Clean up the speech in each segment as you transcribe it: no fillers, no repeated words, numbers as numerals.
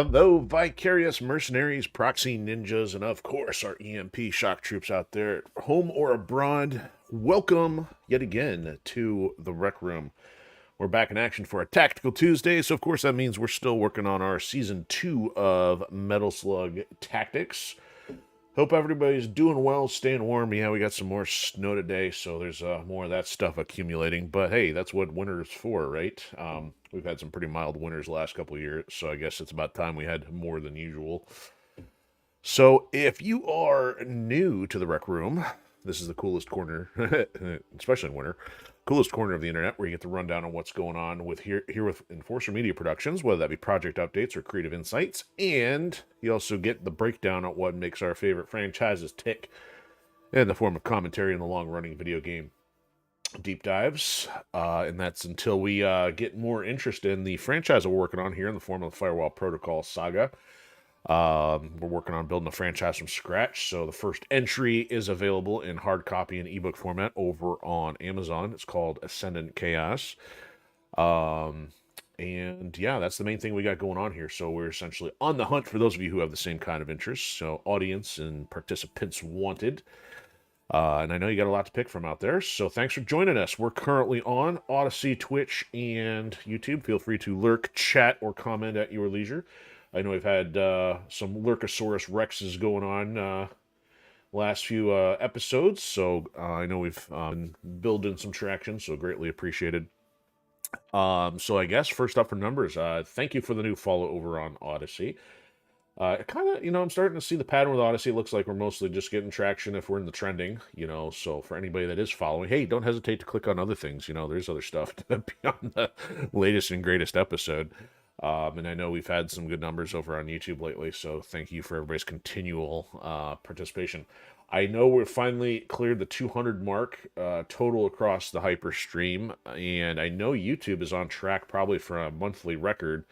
Hello, vicarious mercenaries, proxy ninjas, and of course our EMP shock troops out there, home or abroad. Welcome yet again to the Rec Room. We're back in action for a Tactical Tuesday, so of course that means we're still working on our Season 2 of Metal Slug Tactics. Hope everybody's doing well, staying warm. Yeah, we got some more snow today, so there's more of that stuff accumulating. But hey, that's what winter's for, right? We've had some pretty mild winters the last couple of years, so I guess it's about time we had more than usual. So if you are new to the Rec Room, this is the coolest corner, especially in winter, coolest corner of the internet where you get the rundown on what's going on with here with Enforcer Media Productions, whether that be project updates or creative insights, and you also get the breakdown on what makes our favorite franchises tick in the form of commentary in the long-running video game deep dives, and that's until we get more interest in the franchise we're working on here in the form of the Firewall Protocol saga. We're working on building a franchise from scratch, so the first entry is available in hard copy and ebook format over on Amazon. It's called Ascendant Chaos. And yeah, that's the main thing we got going on here. So we're essentially on the hunt for those of you who have the same kind of interest. So audience and participants wanted. And I know you got a lot to pick from out there, so thanks for joining us. We're currently on Odysee, Twitch, and YouTube. Feel free to lurk, chat, or comment at your leisure. I know we've had some Lurkosaurus Rexes going on last few episodes, so I know we've been building some traction, so greatly appreciated. So I guess first up for numbers, thank you for the new follow over on Odysee. Kind of, I'm starting to see the pattern with Odysee. It looks like we're mostly just getting traction if we're in the trending, so for anybody that is following, hey, don't hesitate to click on other things. There's other stuff beyond the latest and greatest episode. And I know we've had some good numbers over on YouTube lately, so thank you for everybody's continual participation. I know we're finally cleared the 200 mark total across the Hyper stream, and I know YouTube is on track probably for a monthly record.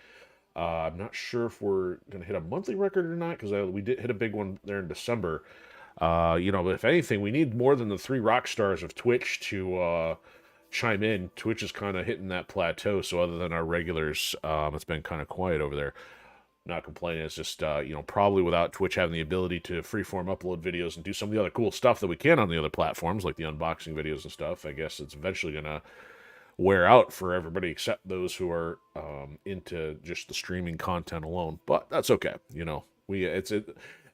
I'm not sure if we're going to hit a monthly record or not, because we did hit a big one there in December. But if anything, we need more than the 3 rock stars of Twitch to chime in. Twitch is kind of hitting that plateau, so other than our regulars, it's been kind of quiet over there. Not complaining, it's just, probably without Twitch having the ability to freeform upload videos and do some of the other cool stuff that we can on the other platforms, like the unboxing videos and stuff, I guess it's eventually going to wear out for everybody except those who are into just the streaming content alone. But that's okay.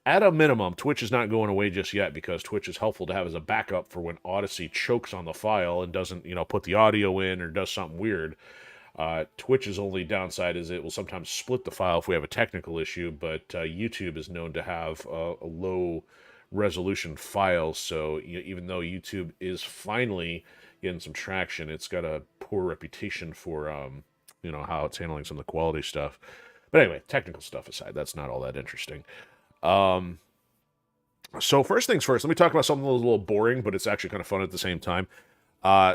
At a minimum, Twitch is not going away just yet, because Twitch is helpful to have as a backup for when Odysee chokes on the file and doesn't, put the audio in or does something weird. Twitch's only downside is it will sometimes split the file if we have a technical issue, but YouTube is known to have a low resolution file, so even though YouTube is finally getting some traction, it's got a poor reputation for how it's handling some of the quality stuff. But anyway, technical stuff aside, that's not all that interesting. So first things first, let me talk about something a little boring, but it's actually kind of fun at the same time.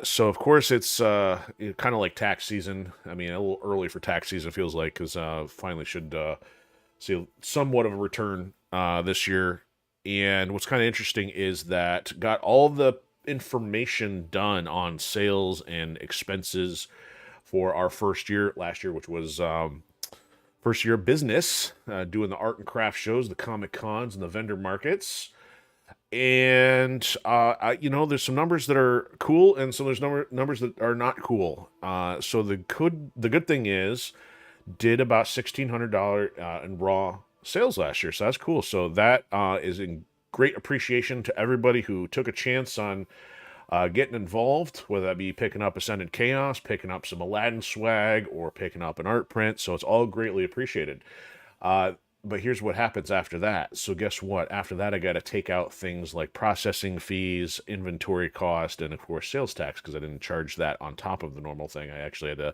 So of course it's kind of like tax season. I mean, a little early for tax season, feels like, because finally should see somewhat of a return this year. And what's kind of interesting is that got all the information done on sales and expenses for our first year last year, which was first year of business, doing the art and craft shows, the comic cons, and the vendor markets. And there's some numbers that are cool, and so there's numbers that are not cool. So the good thing is, did about $1,600 in raw sales last year, so that's cool. So that is in great appreciation to everybody who took a chance on getting involved, whether that be picking up Ascendant Chaos, picking up some Aladdin swag, or picking up an art print. So it's all greatly appreciated. But here's what happens after that. So guess what? After that, I got to take out things like processing fees, inventory cost, and of course sales tax, because I didn't charge that on top of the normal thing. I actually had to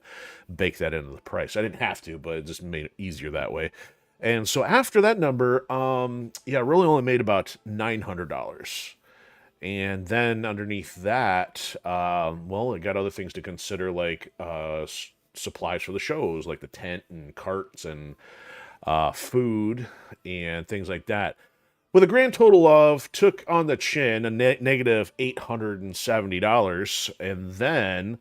bake that into the price. I didn't have to, but it just made it easier that way. And so after that number, really only made about $900. And then underneath that, I got other things to consider, like supplies for the shows, like the tent and carts and food and things like that. With a grand total of, took on the chin, a negative $870. And then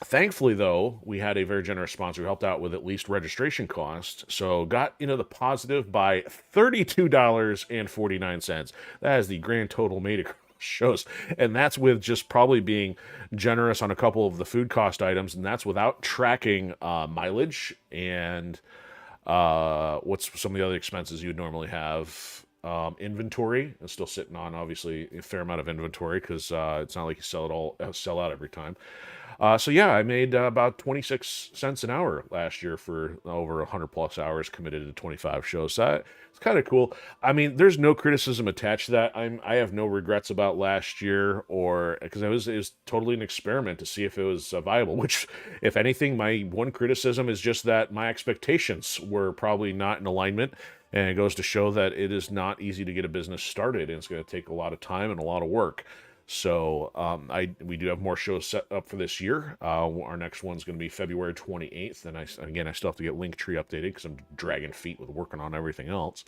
Thankfully, though, we had a very generous sponsor who helped out with at least registration costs. So got into the positive by $32.49. That is the grand total made across shows. And that's with just probably being generous on a couple of the food cost items. And that's without tracking mileage and what's some of the other expenses you'd normally have. Inventory is still sitting on obviously a fair amount of inventory because it's not like you sell out every time. So yeah, I made about 26 cents an hour last year for over 100 plus hours committed to 25 shows. So it's kind of cool. I mean, there's no criticism attached to that. I have no regrets about last year, or because it was totally an experiment to see if it was viable. Which, if anything, my one criticism is just that my expectations were probably not in alignment. And it goes to show that it is not easy to get a business started, and it's going to take a lot of time and a lot of work. So we do have more shows set up for this year. Our next one's going to be February 28th, and I still have to get Linktree updated because I'm dragging feet with working on everything else.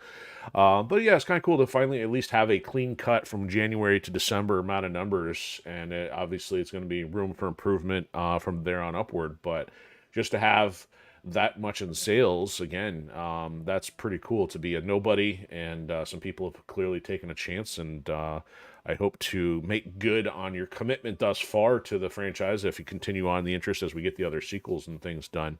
But yeah, it's kind of cool to finally at least have a clean cut from January to December amount of numbers, and obviously it's going to be room for improvement from there on upward. But just to have that much in sales again, that's pretty cool to be a nobody, and some people have clearly taken a chance, and I hope to make good on your commitment thus far to the franchise if you continue on the interest as we get the other sequels and things done.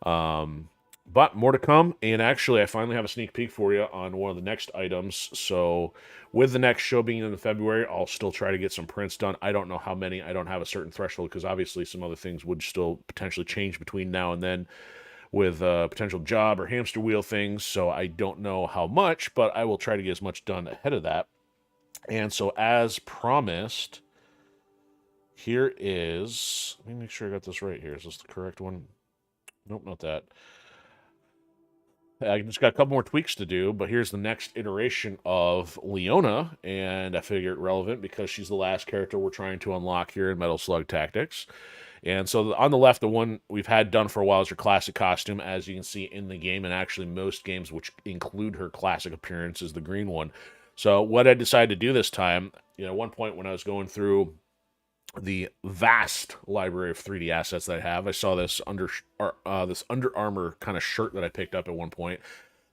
But more to come, and actually I finally have a sneak peek for you on one of the next items. So with the next show being in February, I'll still try to get some prints done. I don't know how many. I don't have a certain threshold because obviously some other things would still potentially change between now and then with potential job or hamster wheel things. So I don't know how much, but I will try to get as much done ahead of that. And so, as promised, here is... Let me make sure I got this right here. Is this the correct one? Nope, not that. I just got a couple more tweaks to do, but here's the next iteration of Leona, and I figure it relevant because she's the last character we're trying to unlock here in Metal Slug Tactics. And so on the left, the one we've had done for a while is her classic costume, as you can see in the game, and actually most games which include her classic appearance is the green one. So what I decided to do this time, at one point when I was going through the vast library of 3D assets that I have, I saw this Under Armour kind of shirt that I picked up at one point,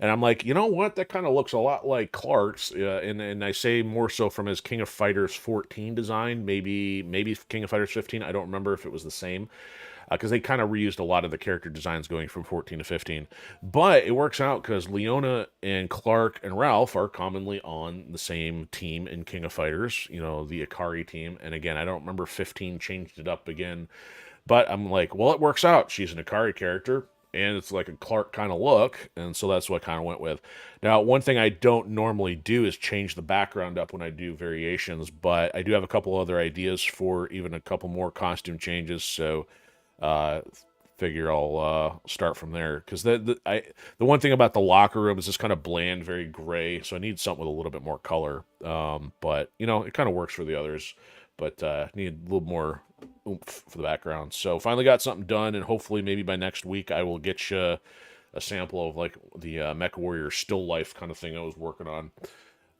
and I'm like, you know what? That kind of looks a lot like Clark's, and I say more so from his King of Fighters 14 design, maybe King of Fighters 15. I don't remember if it was the same. Because they kind of reused a lot of the character designs going from 14 to 15. But it works out because Leona and Clark and Ralf are commonly on the same team in King of Fighters, the Ikari team. And again, I don't remember 15 changed it up again. But I'm like, well, it works out. She's an Ikari character, and it's like a Clark kind of look. And so that's what I kind of went with. Now, one thing I don't normally do is change the background up when I do variations. But I do have a couple other ideas for even a couple more costume changes. So... figure I'll start from there, because the one thing about the locker room is this kind of bland, very gray, so I need something with a little bit more color. But it kind of works for the others, but need a little more oomph for the background. So finally got something done, and hopefully maybe by next week I will get you a sample of like the Mecha Warrior still life kind of thing I was working on.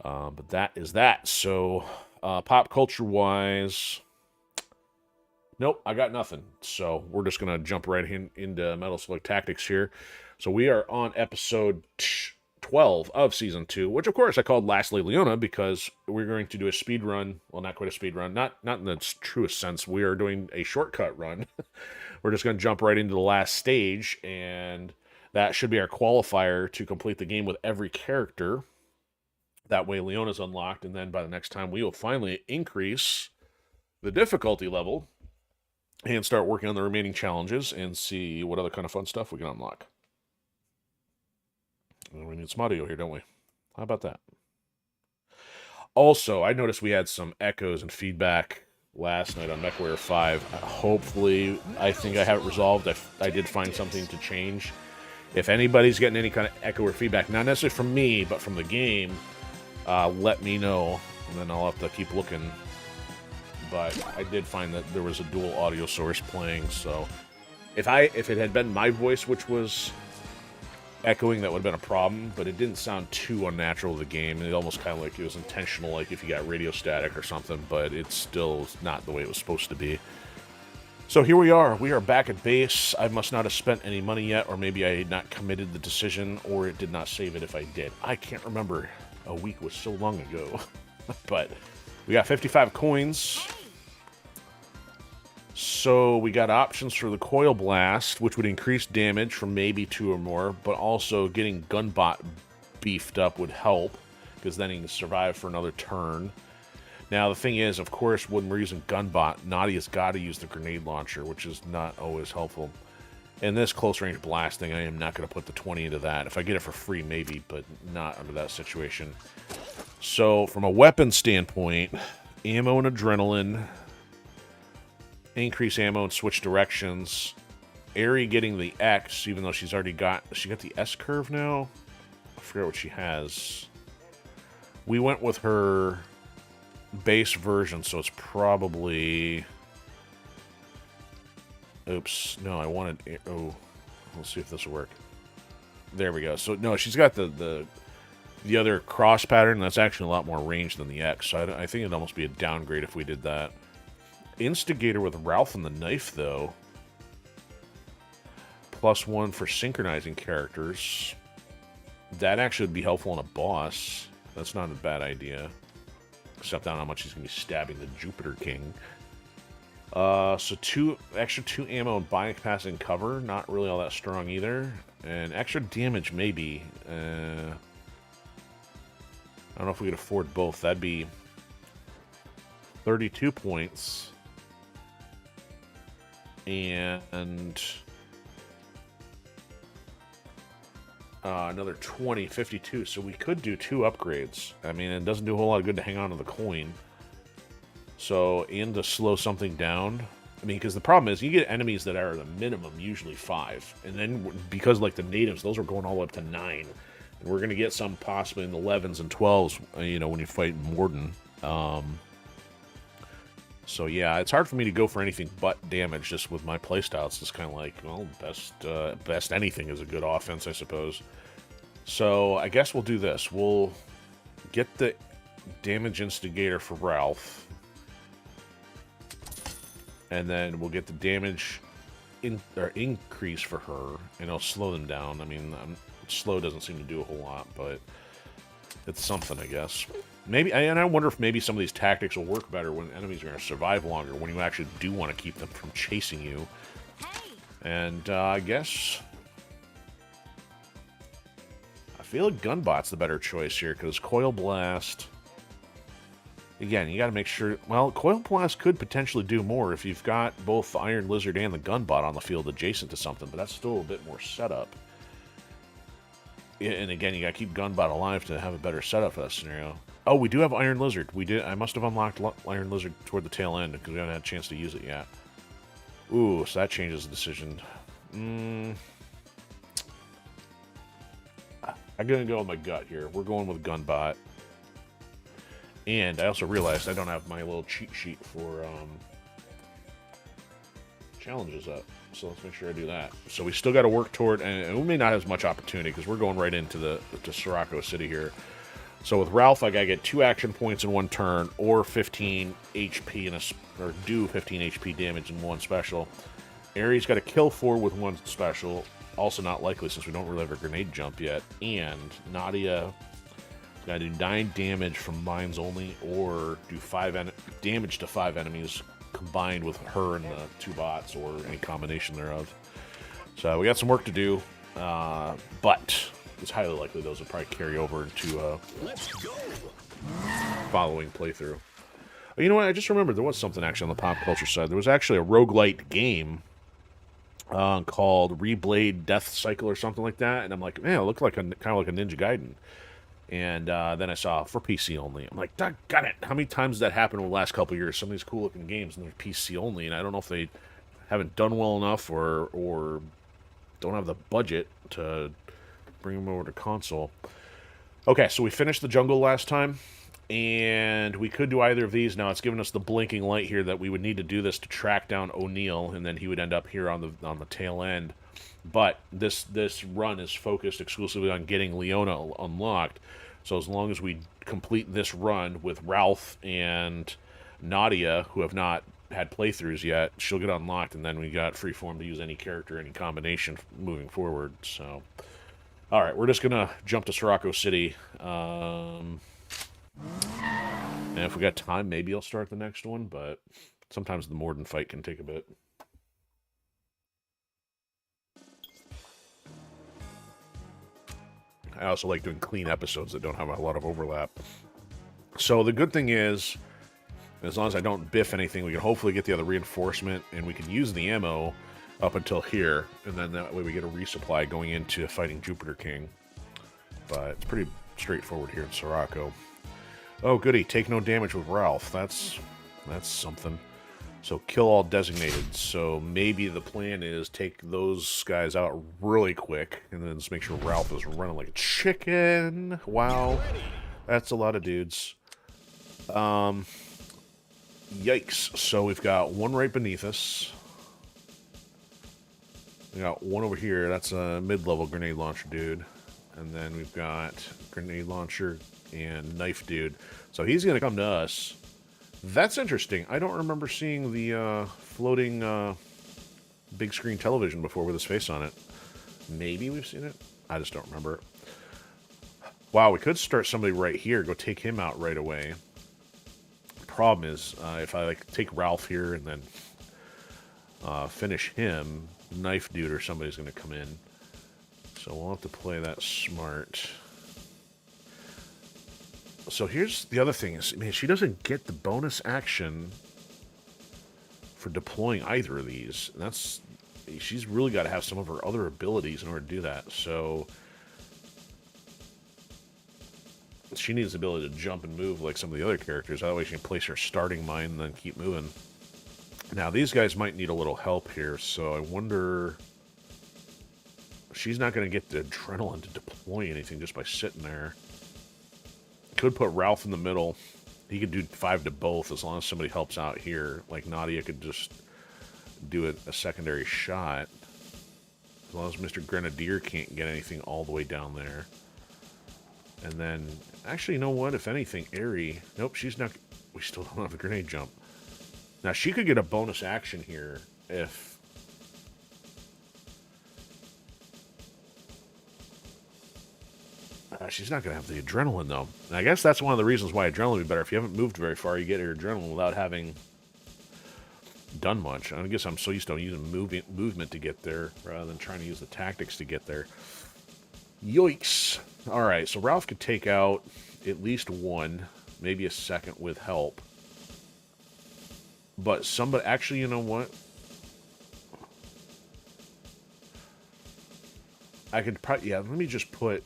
But that is that. So pop culture wise, nope, I got nothing. So we're just going to jump right into Metal Slug Tactics here. So we are on episode 12 of Season 2, which of course I called Lastly Leona because we're going to do a speed run. Well, not quite a speed run. Not in the truest sense. We are doing a shortcut run. We're just going to jump right into the last stage, and that should be our qualifier to complete the game with every character. That way Leona's unlocked, and then by the next time we will finally increase the difficulty level and start working on the remaining challenges and see what other kind of fun stuff we can unlock. We need some audio here, don't we? How about that? Also, I noticed we had some echoes and feedback last night on MechWarrior 5. Hopefully, I think I have it resolved. I did find something to change. If anybody's getting any kind of echo or feedback, not necessarily from me, but from the game, let me know, and then I'll have to keep looking. But I did find that there was a dual audio source playing, so if it had been my voice which was echoing, that would have been a problem, but it didn't sound too unnatural to the game. It almost kind of like it was intentional, like if you got radio static or something, but it still is not the way it was supposed to be. So here we are. We are back at base. I must not have spent any money yet, or maybe I had not committed the decision, or it did not save it if I did. I can't remember. A week was so long ago. But we got 55 coins. So we got options for the coil blast, which would increase damage from maybe 2 or more, but also getting gunbot beefed up would help, because then he can survive for another turn. Now, the thing is, of course, when we're using gunbot, Nadia's got to use the grenade launcher, which is not always helpful. In this close-range blasting, I am not going to put the 20 into that. If I get it for free, maybe, but not under that situation. So, from a weapon standpoint, ammo and adrenaline, increase ammo and switch directions, Aerie getting the X, even though she's already got... She got the S curve now? I forget what she has. We went with her base version, so it's probably... Oops. No, I wanted... Oh, let's see if this will work. There we go. So, no, she's got the other cross pattern. That's actually a lot more range than the X, so I think it'd almost be a downgrade if we did that. Instigator with Ralf and the knife, though. +1 for synchronizing characters. That actually would be helpful on a boss. That's not a bad idea. Except I don't know how much he's going to be stabbing the Jupiter King. So extra 2 ammo and buying capacity and cover. Not really all that strong either. And extra damage, maybe. I don't know if we could afford both. That'd be 32 points. And another 20, 52. So we could do 2 upgrades. I mean, it doesn't do a whole lot of good to hang on to the coin. So, and to slow something down. I mean, because the problem is, you get enemies that are the minimum, usually 5. And then, because, like, the natives, those are going all the way up to 9. And we're going to get some possibly in the 11s and 12s, you know, when you fight Morden. So, yeah, it's hard for me to go for anything but damage just with my playstyle. It's just kind of like, well, best anything is a good offense, I suppose. So, I guess we'll do this. We'll get the damage instigator for Ralf. And then we'll get the damage increase for her, and it'll slow them down. I mean, slow doesn't seem to do a whole lot, but it's something, I guess. Maybe, and I wonder if maybe some of these tactics will work better when enemies are going to survive longer, when you actually do want to keep them from chasing you. And I guess I feel like Gunbot's the better choice here, because Coil Blast... Again, you got to make sure... Well, Coil Blast could potentially do more if you've got both the Iron Lizard and the Gunbot on the field adjacent to something, but that's still a bit more setup. And again, you got to keep Gunbot alive to have a better setup for that scenario. Oh, we do have Iron Lizard. We did. I must have unlocked Iron Lizard toward the tail end, because we haven't had a chance to use it yet. Ooh, so that changes the decision. I'm going to go with my gut here. We're going with Gunbot. And I also realized I don't have my little cheat sheet for challenges up. So let's make sure I do that. So we still got to work toward, and we may not have as much opportunity because we're going right into to Sirocco City here. So with Ralf, I got to get 2 action points in 1 turn, or 15 HP or do 15 HP damage in 1 special. Aerie's got to kill 4 with 1 special. Also not likely since we don't really have a grenade jump yet. And Nadia... Got to do 9 damage from mines only, or do 5 damage to 5 enemies combined with her and the 2 bots, or any combination thereof. So we got some work to do, but it's highly likely those will probably carry over into following playthrough. Oh, you know what? I just remembered there was something actually on the pop culture side. There was actually a roguelite game called Reblade Death Cycle or something like that, and I'm like, man, it looked like kind of like a Ninja Gaiden. And then I saw for PC only. I'm like, got it. How many times did that happen in the last couple of years? Some of these cool looking games and they're PC only, and I don't know if they haven't done well enough or don't have the budget to bring them over to console. Okay, so we finished the jungle last time, and we could do either of these. Now it's giving us the blinking light here that we would need to do this to track down O'Neill, and then he would end up here on the tail end. But this run is focused exclusively on getting Leona unlocked. So as long as we complete this run with Ralf and Nadia, who have not had playthroughs yet. She'll get unlocked, and then we got freeform to use any character, any combination moving forward. So, all right, we're just gonna jump to Sirocco City. And if we got time, maybe I'll start the next one. But sometimes the Morden fight can take a bit. I also like doing clean episodes that don't have a lot of overlap. So the good thing is, as long as I don't biff anything, we can hopefully get the other reinforcement, and we can use the ammo up until here, and then that way we get a resupply going into fighting Jupiter King. But it's pretty straightforward here in Sirocco. Oh, goody. Take no damage with Ralf. That's something. So kill all designated. So maybe the plan is take those guys out really quick, and then just make sure Ralf is running like a chicken. Wow. That's a lot of dudes. Yikes. So we've got one right beneath us. We got one over here. That's a mid-level grenade launcher dude. And then we've got grenade launcher and knife dude. So he's going to come to us. That's interesting. I don't remember seeing the floating big screen television before with his face on it. Maybe we've seen it. I just don't remember. Wow, we could start somebody right here. Go take him out right away. Problem is, if I take Ralf here and then finish him, knife dude or somebody's going to come in. So we'll have to play that smart. So here's the other thing is, man, she doesn't get the bonus action for deploying either of these. And she's really got to have some of her other abilities in order to do that. So she needs the ability to jump and move like some of the other characters. That way she can place her starting mine and then keep moving. Now, these guys might need a little help here, so I wonder... She's not going to get the adrenaline to deploy anything just by sitting there. Could put Ralf in the middle. He could do 5 to both as long as somebody helps out here. Like Nadia could just do a secondary shot. As long as Mr. Grenadier can't get anything all the way down there. And then, actually, you know what? If anything, Aerie... Nope, she's not... We still don't have the grenade jump. Now, she could get a bonus action here if... she's not going to have the adrenaline, though. And I guess that's one of the reasons why adrenaline would be better. If you haven't moved very far, you get your adrenaline without having done much. I guess I'm so used to using movement to get there rather than trying to use the tactics to get there. Yoicks. All right, so Ralf could take out at least one, maybe a second with help. But somebody... Actually, you know what? I could probably... Yeah, let me just put...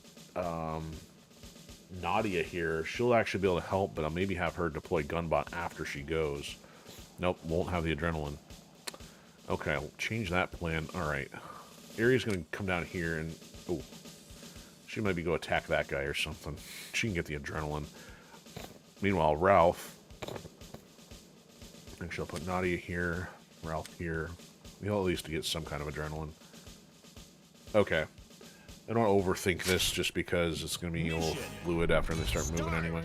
Nadia here. She'll actually be able to help, but I'll maybe have her deploy Gunbot after she goes. Nope, won't have the adrenaline. Okay, I'll change that plan. Alright. Aerie's going to come down here and... Oh. She might be go attack that guy or something. She can get the adrenaline. Meanwhile, Ralf... Actually, I'll put Nadia here. Ralf here. We'll at least get some kind of adrenaline. Okay. I don't overthink this just because it's going to be a little fluid after they start moving anyway.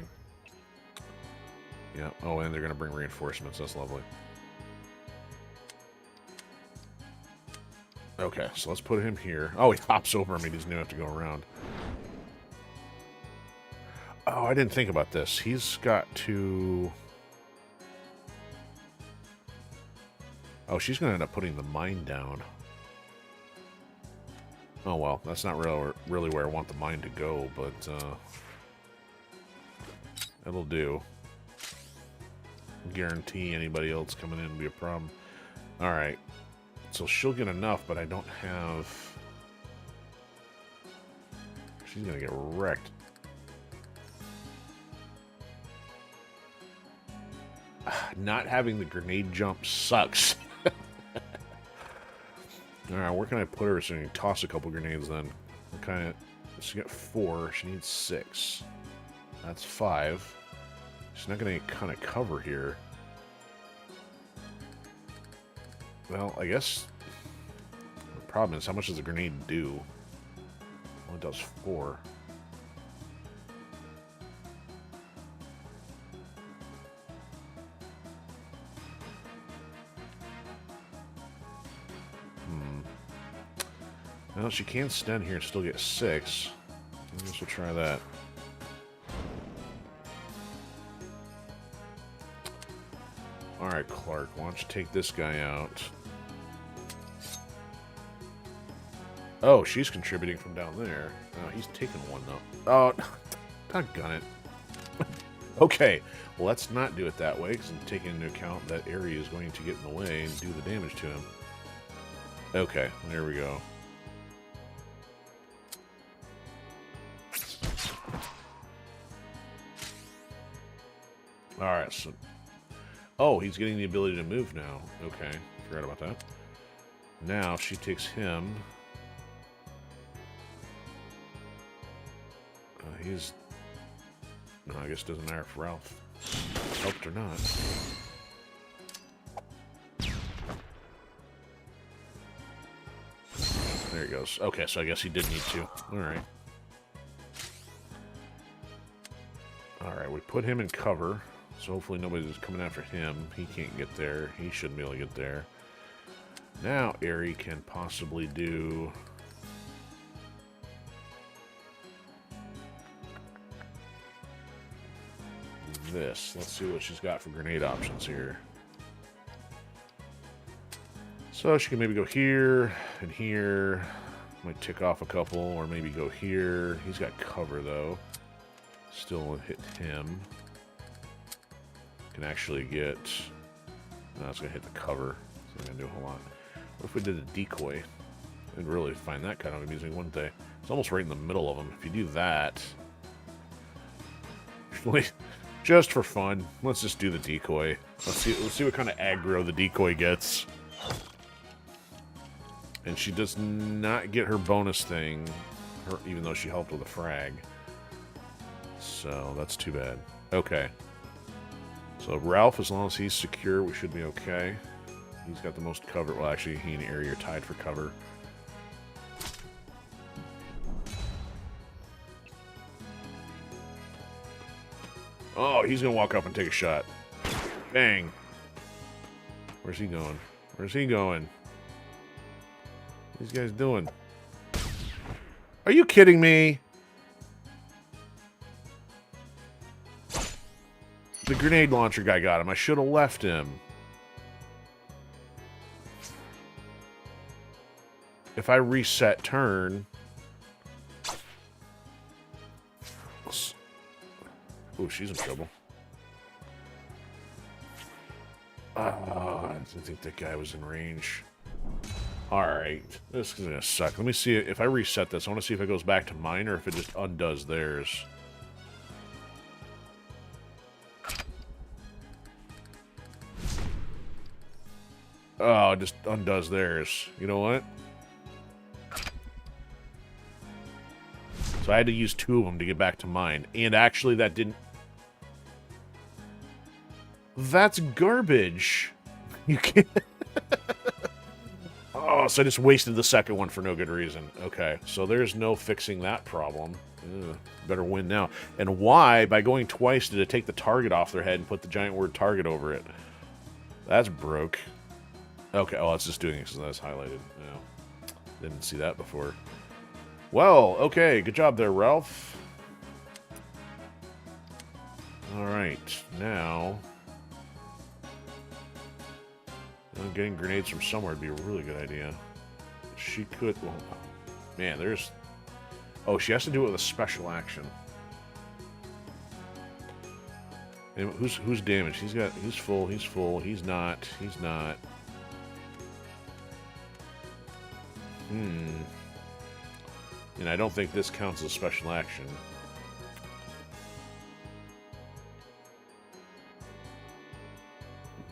Yeah. Oh, and they're going to bring reinforcements. That's lovely. Okay, so let's put him here. Oh, he hops over him. He doesn't even have to go around. Oh, I didn't think about this. He's got to... Oh, she's going to end up putting the mine down. Oh, well, that's not really where I want the mine to go, but it'll do. Guarantee anybody else coming in will be a problem. Alright. So she'll get enough, but I don't have... She's going to get wrecked. Not having the grenade jump sucks. Alright, where can I put her so I can toss a couple grenades then? She got 4, she needs 6. That's 5. She's not going to kind of cover here. Well, I guess the problem is how much does a grenade do? Well, it does 4. Well, she can stand here and still get 6. I guess we'll try that. Alright, Clark, why don't you take this guy out? Oh, she's contributing from down there. Oh, he's taking 1, though. Oh, doggone it. Okay, well, let's not do it that way, because I'm taking into account that area is going to get in the way and do the damage to him. Okay, there we go. Alright, so... Oh, he's getting the ability to move now. Okay, forgot about that. Now, she takes him. He's... No, I guess it doesn't matter if Ralph helped or not. There he goes. Okay, so I guess he did need to. Alright. Alright, we put him in cover. So hopefully nobody's coming after him. He can't get there. He shouldn't be able to get there. Now Aerie can possibly do... this. Let's see what she's got for grenade options here. So she can maybe go here and here. Might tick off a couple, or maybe go here. He's got cover though. Still hit him. Can actually get... No, it's gonna hit the cover. It's not gonna do a whole lot. What if we did a decoy? I'd really find that kind of amusing, wouldn't they? It's almost right in the middle of them. If you do that... Just for fun, let's just do the decoy. Let's see what kind of aggro the decoy gets. And she does not get her bonus thing, even though she helped with a frag. So that's too bad. Okay. So Ralph, as long as he's secure, we should be okay. He's got the most cover. Well, actually, he and Aerie are tied for cover. Oh, he's going to walk up and take a shot. Bang. Where's he going? Where's he going? What are these guys doing? Are you kidding me? The grenade launcher guy got him. I should have left him. If I reset turn... Oh, she's in trouble. I didn't think that guy was in range. Alright. This is gonna suck. Let me see if I reset this. I want to see if it goes back to mine or if it just undoes theirs. Oh, it just undoes theirs. You know what? So I had to use 2 of them to get back to mine. And actually, that didn't... That's garbage. You can't... Oh, so I just wasted the second one for no good reason. Okay, so there's no fixing that problem. Ugh, better win now. And why, by going twice, did it take the target off their head and put the giant word target over it? That's broke. Okay, oh, it's just doing it because that's highlighted. Yeah. Didn't see that before. Well, okay, good job there, Ralph. Alright, now... getting grenades from somewhere would be a really good idea. She could... Well, man, there's... Oh, she has to do it with a special action. And who's damaged? He's full, he's not. And I don't think this counts as a special action.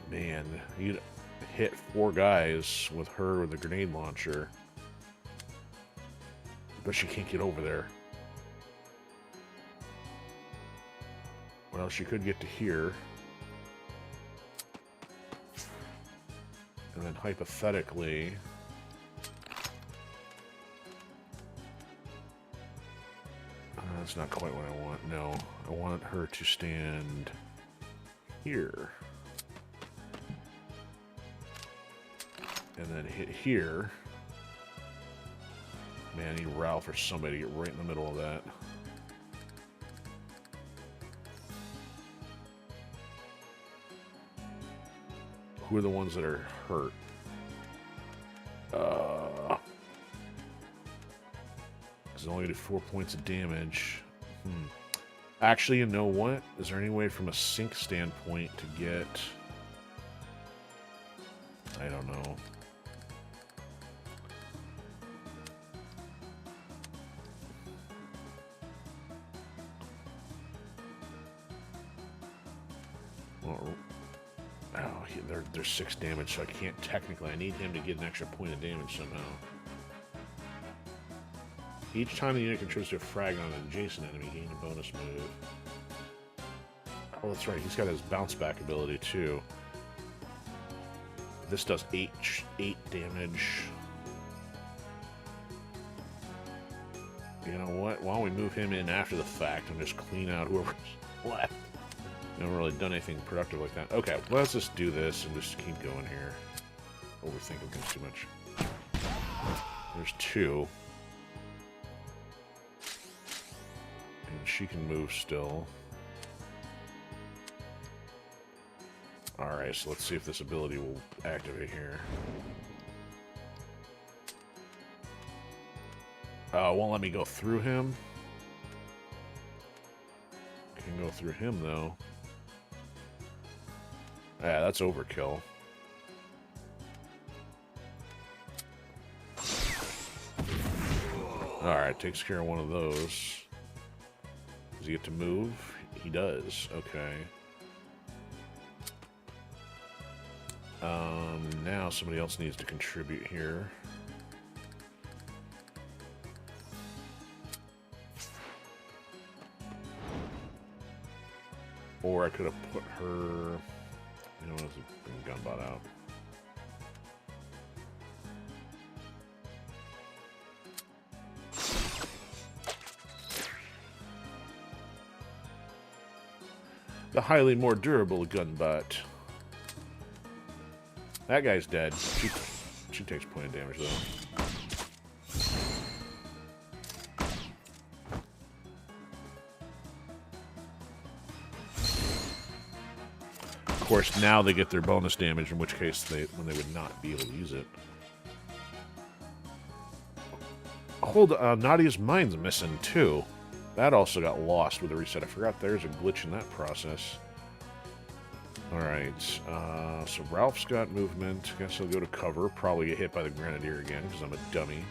Man, you'd hit 4 guys with her with a grenade launcher. But she can't get over there. Well, she could get to here. And then hypothetically... that's not quite what I want. No, I want her to stand here. And then hit here. Man, I need Ralf or somebody to get right in the middle of that. Who are the ones that are hurt? Because only do 4 points of damage. Actually, you know what? Is there any way from a sync standpoint to get... I don't know. Well, they're 6 damage, so I can't technically. I need him to get an extra point of damage somehow. Each time the unit contributes to a frag on an adjacent enemy, gain a bonus move. Oh, that's right. He's got his bounce back ability too. This does 8 damage. You know what? Why don't we move him in after the fact and just clean out whoever's left? I haven't really done anything productive like that. Okay, let's just do this and just keep going here. Overthinking things too much. There's 2. And she can move still. Alright, so let's see if this ability will activate here. Won't let me go through him. Can go through him, though. Yeah, that's overkill. Alright, takes care of one of those. Does he get to move? He does. Okay. Now somebody else needs to contribute here. Or I could have put her... You know, as a gunbot out. The highly more durable gunbot. That guy's dead. She takes point of damage though. Of course, now they get their bonus damage, in which case they would not be able to use it. Hold on, Nadia's mine's missing too. That also got lost with the reset. I forgot there's a glitch in that process. Alright, so Ralph's got movement. Guess he'll go to cover. Probably get hit by the Grenadier again, because I'm a dummy.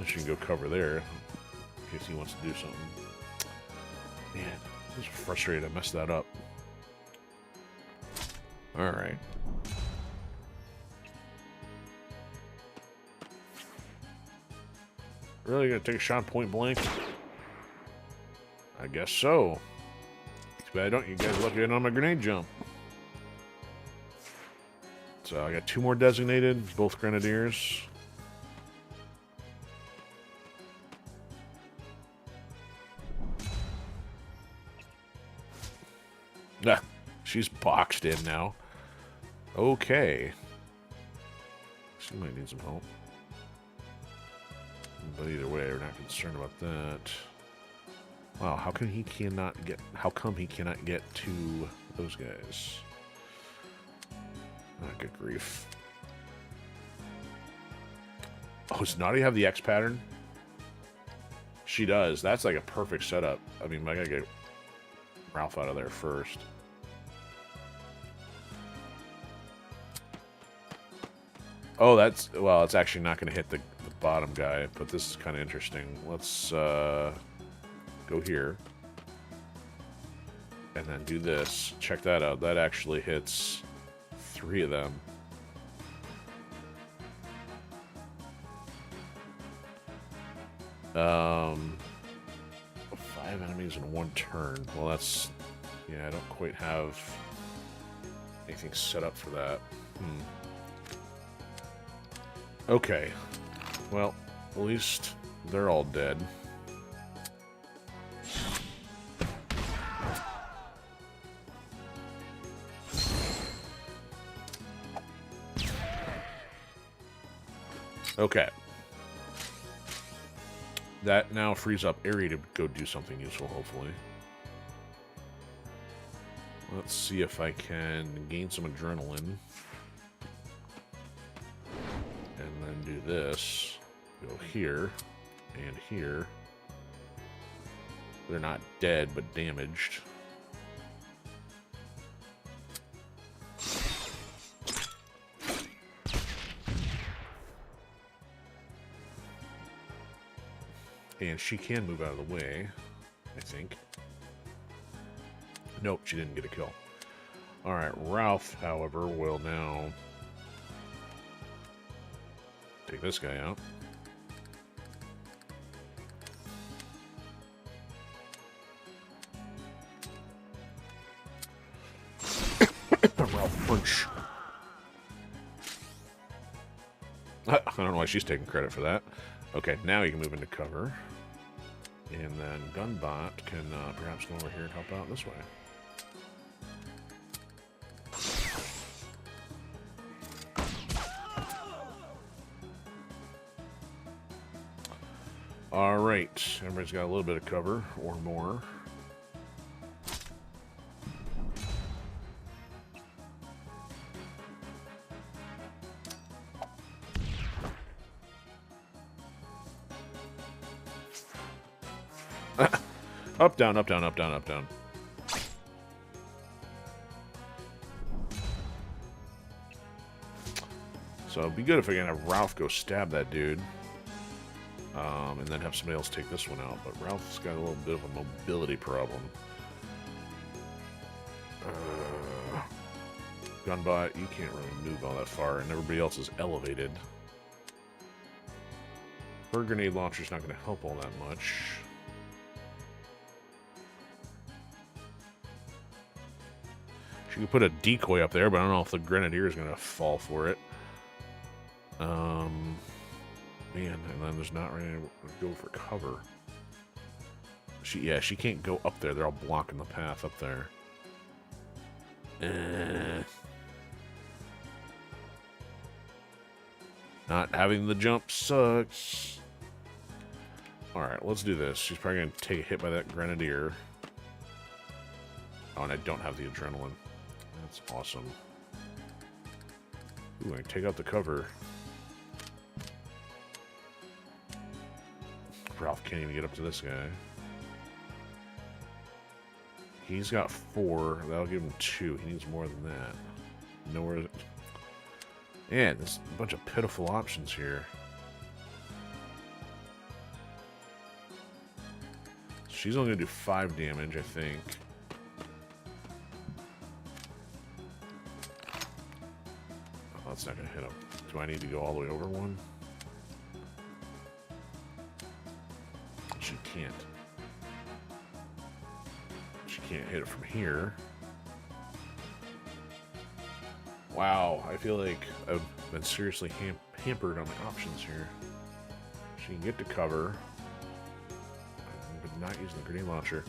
She can go cover there, in case he wants to do something. Man, I'm just frustrated I messed that up. Alright. Really gonna take a shot point blank? I guess so. Too bad I don't. You guys lucky I don't have my grenade jump. So I got 2 more designated, both Grenadiers. Ah, she's boxed in now. Okay. She might need some help. But either way, we're not concerned about that. Wow, how come he cannot get to those guys? Ah, good grief. Oh, does Nadia have the X pattern? She does. That's like a perfect setup. I mean, I gotta get Ralf out of there first. Oh, well, it's actually not going to hit the bottom guy, but this is kind of interesting. Let's go here. And then do this. Check that out. That actually hits 3 of them. Five enemies in 1 turn. Well, that's... Yeah, I don't quite have anything set up for that. Okay. Well, at least they're all dead. Okay. That now frees up area to go do something useful, hopefully. Let's see if I can gain some adrenaline. And then do this. Go here and here. They're not dead, but damaged. And she can move out of the way, I think. Nope, she didn't get a kill. Alright, Ralf, however, will now take this guy out. Ralf punch. I don't know why she's taking credit for that. Okay, now you can move into cover. And then Gunbot can perhaps go over here and help out this way. Alright, everybody's got a little bit of cover, or more. Up, down, up, down, up, down, up, down. So it'd be good if I can have Ralf go stab that dude. And then have somebody else take this one out. But Ralph's got a little bit of a mobility problem. Gunbot, you can't really move all that far, and everybody else is elevated. Her grenade launcher's not going to help all that much. She could put a decoy up there, but I don't know if the Grenadier is going to fall for it. Man, and then there's not really go for cover. She can't go up there. They're all blocking the path up there. Not having the jump sucks. Alright, let's do this. She's probably going to take a hit by that Grenadier. Oh, and I don't have the adrenaline. That's awesome. Ooh, I can take out the cover. Ralf can't even get up to this guy. He's got 4. That'll give him 2. He needs more than that. Nowhere. Man, there's a bunch of pitiful options here. She's only going to do 5 damage, I think. Oh, that's not going to hit him. Do I need to go all the way over one? She can't. She can't hit it from here. Wow, I feel like I've been seriously hampered on my options here. She can get to cover, but not using the grenade launcher.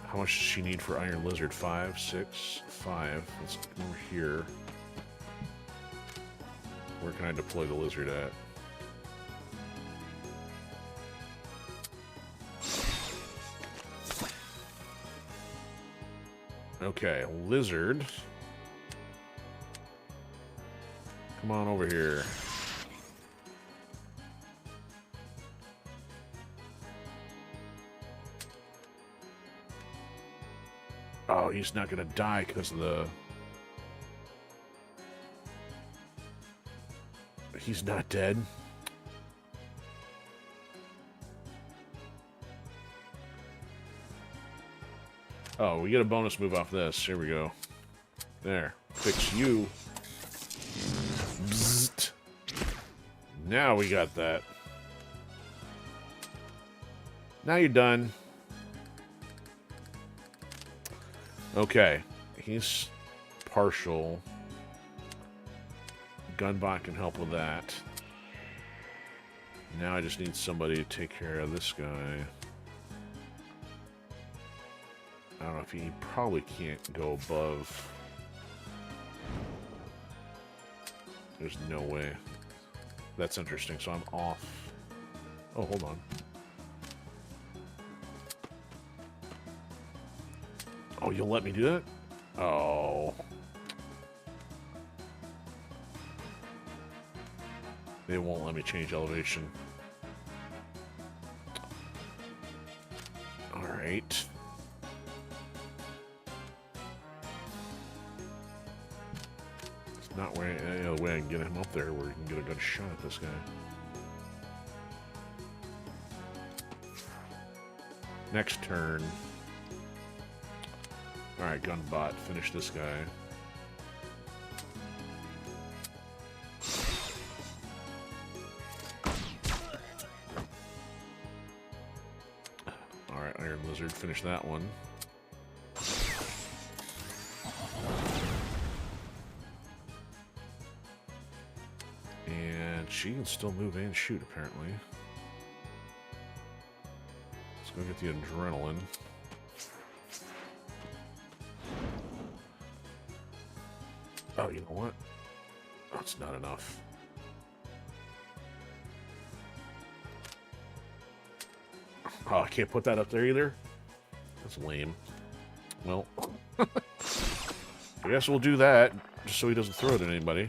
How much does she need for Iron Lizard? 5, 6, 5. Let's come over here. Where can I deploy the lizard at? Okay, lizard. Come on over here. Oh, he's not gonna die because of the... He's not dead. Oh, we get a bonus move off this. Here we go. There. Fix you. Bzzzt. Now we got that. Now you're done. Okay. He's partial. Gunbot can help with that. Now I just need somebody to take care of this guy. I don't know if he probably can't go above. There's no way. That's interesting. So I'm off. Oh, hold on. Oh, you'll let me do that? Oh. They won't let me change elevation. Alright. It's not where any other way I can get him up there where he can get a good shot at this guy. Next turn. Alright, Gunbot, finish this guy. Alright, Iron Lizard, finish that one. And she can still move and shoot, apparently. Let's go get the adrenaline. Oh, you know what? That's not enough. Oh, I can't put that up there either? That's lame. Well, I guess we'll do that, just so he doesn't throw it at anybody.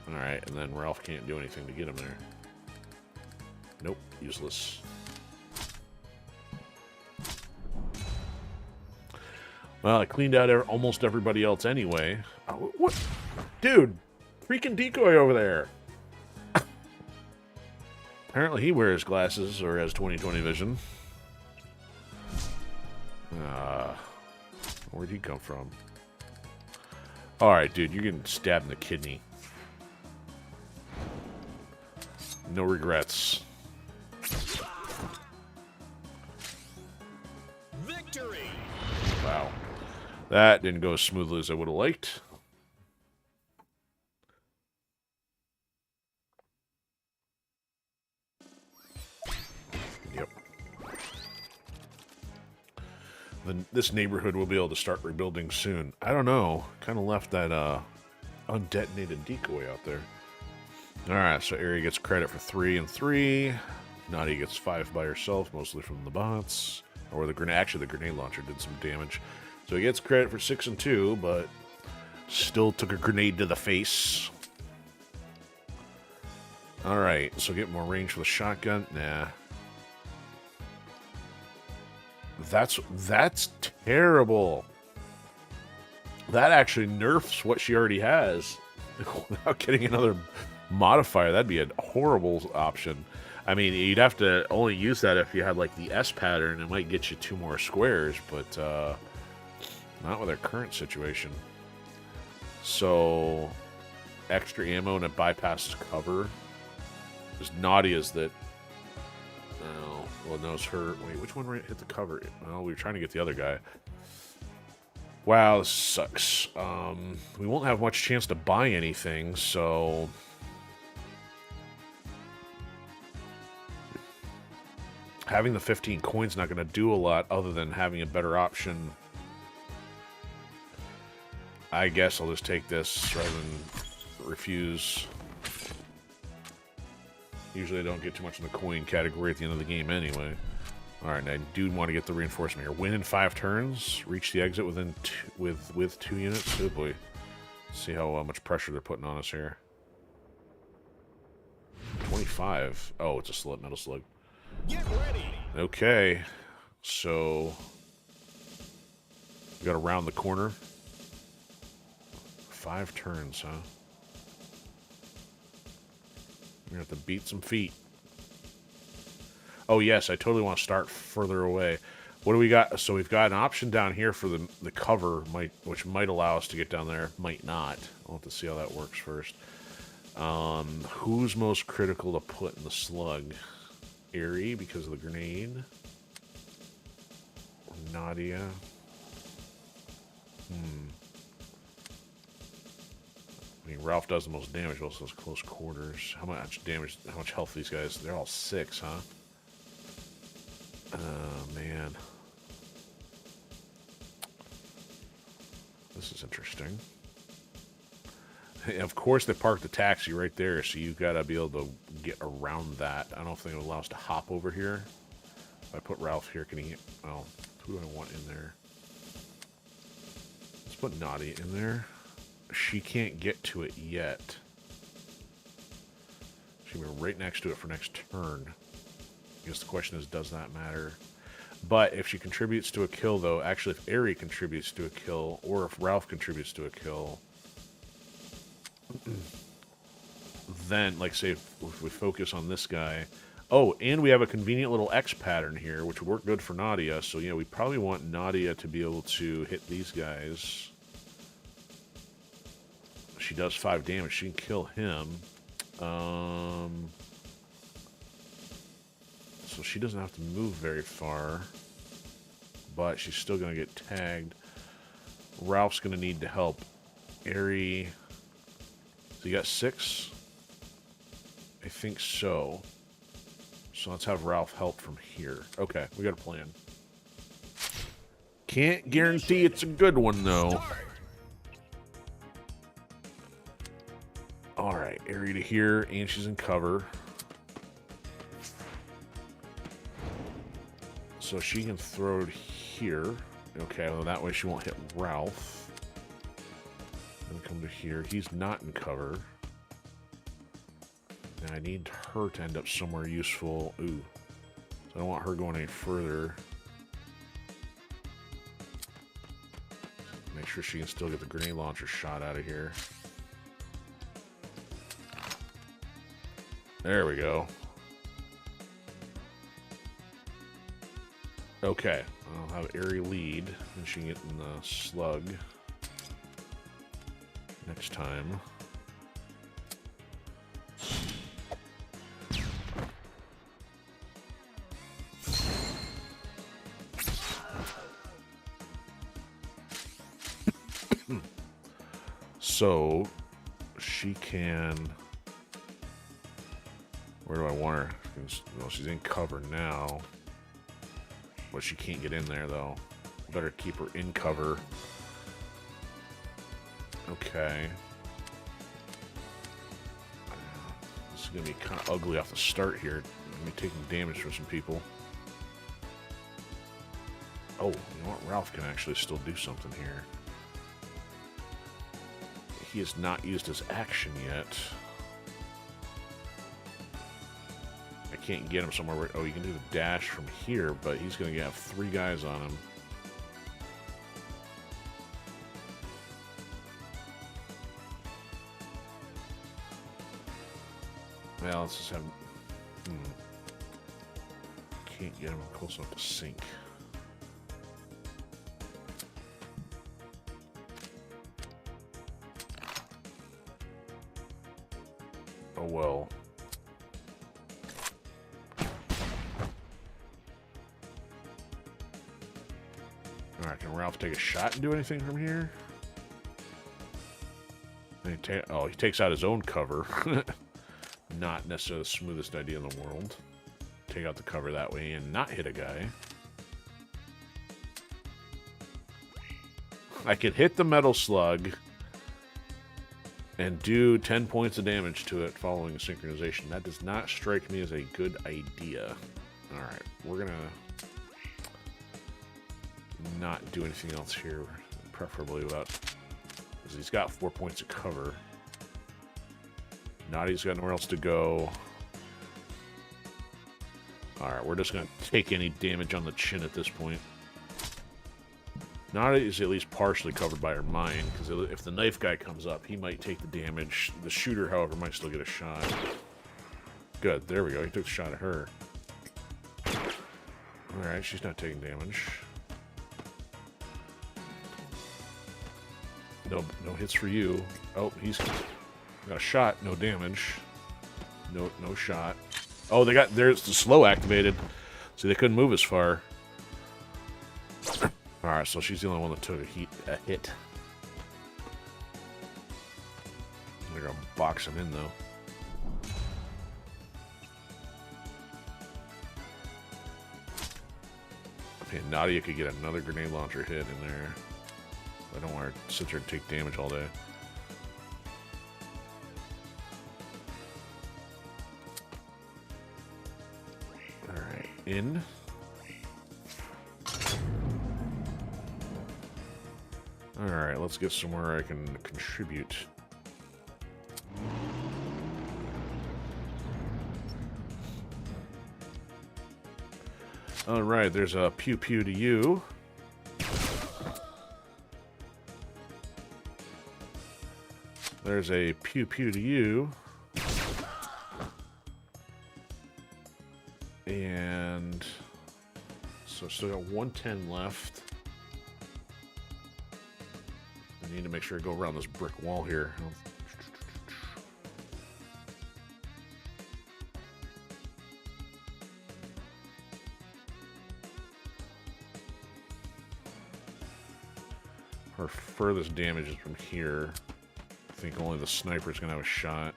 Alright, and then Ralf can't do anything to get him there. Nope, useless. Well, I cleaned out almost everybody else anyway. Oh, what? Dude, freaking decoy over there. Apparently he wears glasses or has 20/20 vision. Where'd he come from? Alright, dude, you're getting stabbed in the kidney. No regrets. Victory! Wow. That didn't go as smoothly as I would have liked. Yep. Then this neighborhood will be able to start rebuilding soon. I don't know. Kind of left that undetonated decoy out there. Alright, so Ari gets credit for 3 and 3. Nadia gets 5 by herself, mostly from the bots. Or the grenade. Actually, the grenade launcher did some damage. So he gets credit for 6 and 2, but still took a grenade to the face. Alright, so get more range for the shotgun. Nah. That's terrible. That actually nerfs what she already has. Without getting another modifier, that'd be a horrible option. I mean, you'd have to only use that if you had, like, the S pattern. It might get you 2 more squares, but, not with our current situation. So, extra ammo and it bypasses cover. There's Nadia's that... Oh, well, no, it's her... Wait, which one hit the cover? Well, we were trying to get the other guy. Wow, this sucks. We won't have much chance to buy anything, so... Having the 15 coins not going to do a lot other than having a better option. I guess I'll just take this rather than refuse. Usually I don't get too much in the coin category at the end of the game anyway. Alright, I do want to get the reinforcement here. Win in 5 turns. Reach the exit within with 2 units. Oh boy. See how much pressure they're putting on us here. 25. Oh, it's a metal slug. Get ready! Okay. So... we gotta round the corner. 5 turns, huh? We're gonna have to beat some feet. Oh, yes, I totally want to start further away. What do we got? So we've got an option down here for the cover, which might allow us to get down there. Might not. I'll have to see how that works first. Who's most critical to put in the slug? Ari, because of the grenade. Nadia. I mean, Ralf does the most damage, but also has close quarters. How much damage, how much health these guys? They're all 6, huh? Oh, man. This is interesting. Of course, they parked the taxi right there, so you've got to be able to get around that. I don't know if they allow us to hop over here. If I put Ralph here, can he... Oh, who do I want in there? Let's put Nadia in there. She can't get to it yet. She's going to be right next to it for next turn. I guess the question is, does that matter? But if she contributes to a kill, though, actually, if Ari contributes to a kill, or if Ralph contributes to a kill, then, like, say, if we focus on this guy... Oh, and we have a convenient little X pattern here, which would work good for Nadia. So, yeah, we probably want Nadia to be able to hit these guys. She does 5 damage. She can kill him. So she doesn't have to move very far. But she's still going to get tagged. Ralph's going to need to help Ari. So you got 6? I think so. So let's have Ralph help from here. Okay, we got a plan. Can't guarantee it's a good one, though. Alright, Ari to here, and she's in cover. So she can throw it here. Okay, well that way she won't hit Ralph. And come to here. He's not in cover. And I need her to end up somewhere useful. Ooh. So I don't want her going any further. Make sure she can still get the grenade launcher shot out of here. There we go. Okay. I'll have Ari lead, and she can get in the slug next time. So, she can... Where do I want her? Well, she's in cover now. But she can't get in there, though. Better keep her in cover. Okay. This is going to be kind of ugly off the start here. I'm going to be taking damage from some people. Oh, you know what? Ralph can actually still do something here. He has not used his action yet. I can't get him somewhere where... Oh, you can do the dash from here, but he's going to have 3 guys on him. Well, let's just have... Can't get him close enough to sink. Oh, well. Alright, can Ralph take a shot and do anything from here? Oh, he takes out his own cover. Not necessarily the smoothest idea in the world. Take out the cover that way and not hit a guy. I could hit the metal slug and do 10 points of damage to it following synchronization. That does not strike me as a good idea. Alright, we're gonna not do anything else here, preferably without... Because he's got 4 points of cover. Nadia's got nowhere else to go. Alright, we're just gonna take any damage on the chin at this point. Nadia is at least partially covered by her mine, because if the knife guy comes up, he might take the damage. The shooter, however, might still get a shot. Good, there we go. He took a shot at her. Alright, she's not taking damage. No hits for you. Oh, he's got a shot, no damage. No shot. Oh, there's the slow activated. See, they couldn't move as far. Alright, so she's the only one that took a hit. They're gonna box him in, though. Okay, Nadia could get another grenade launcher hit in there. I don't want her to sit there and take damage all day. in. Alright, let's get somewhere I can contribute. Alright, there's a pew-pew to you. There's a pew-pew to you. And so still got 110 left. I need to make sure I go around this brick wall here. Our furthest damage is from here. I think only the sniper's gonna have a shot.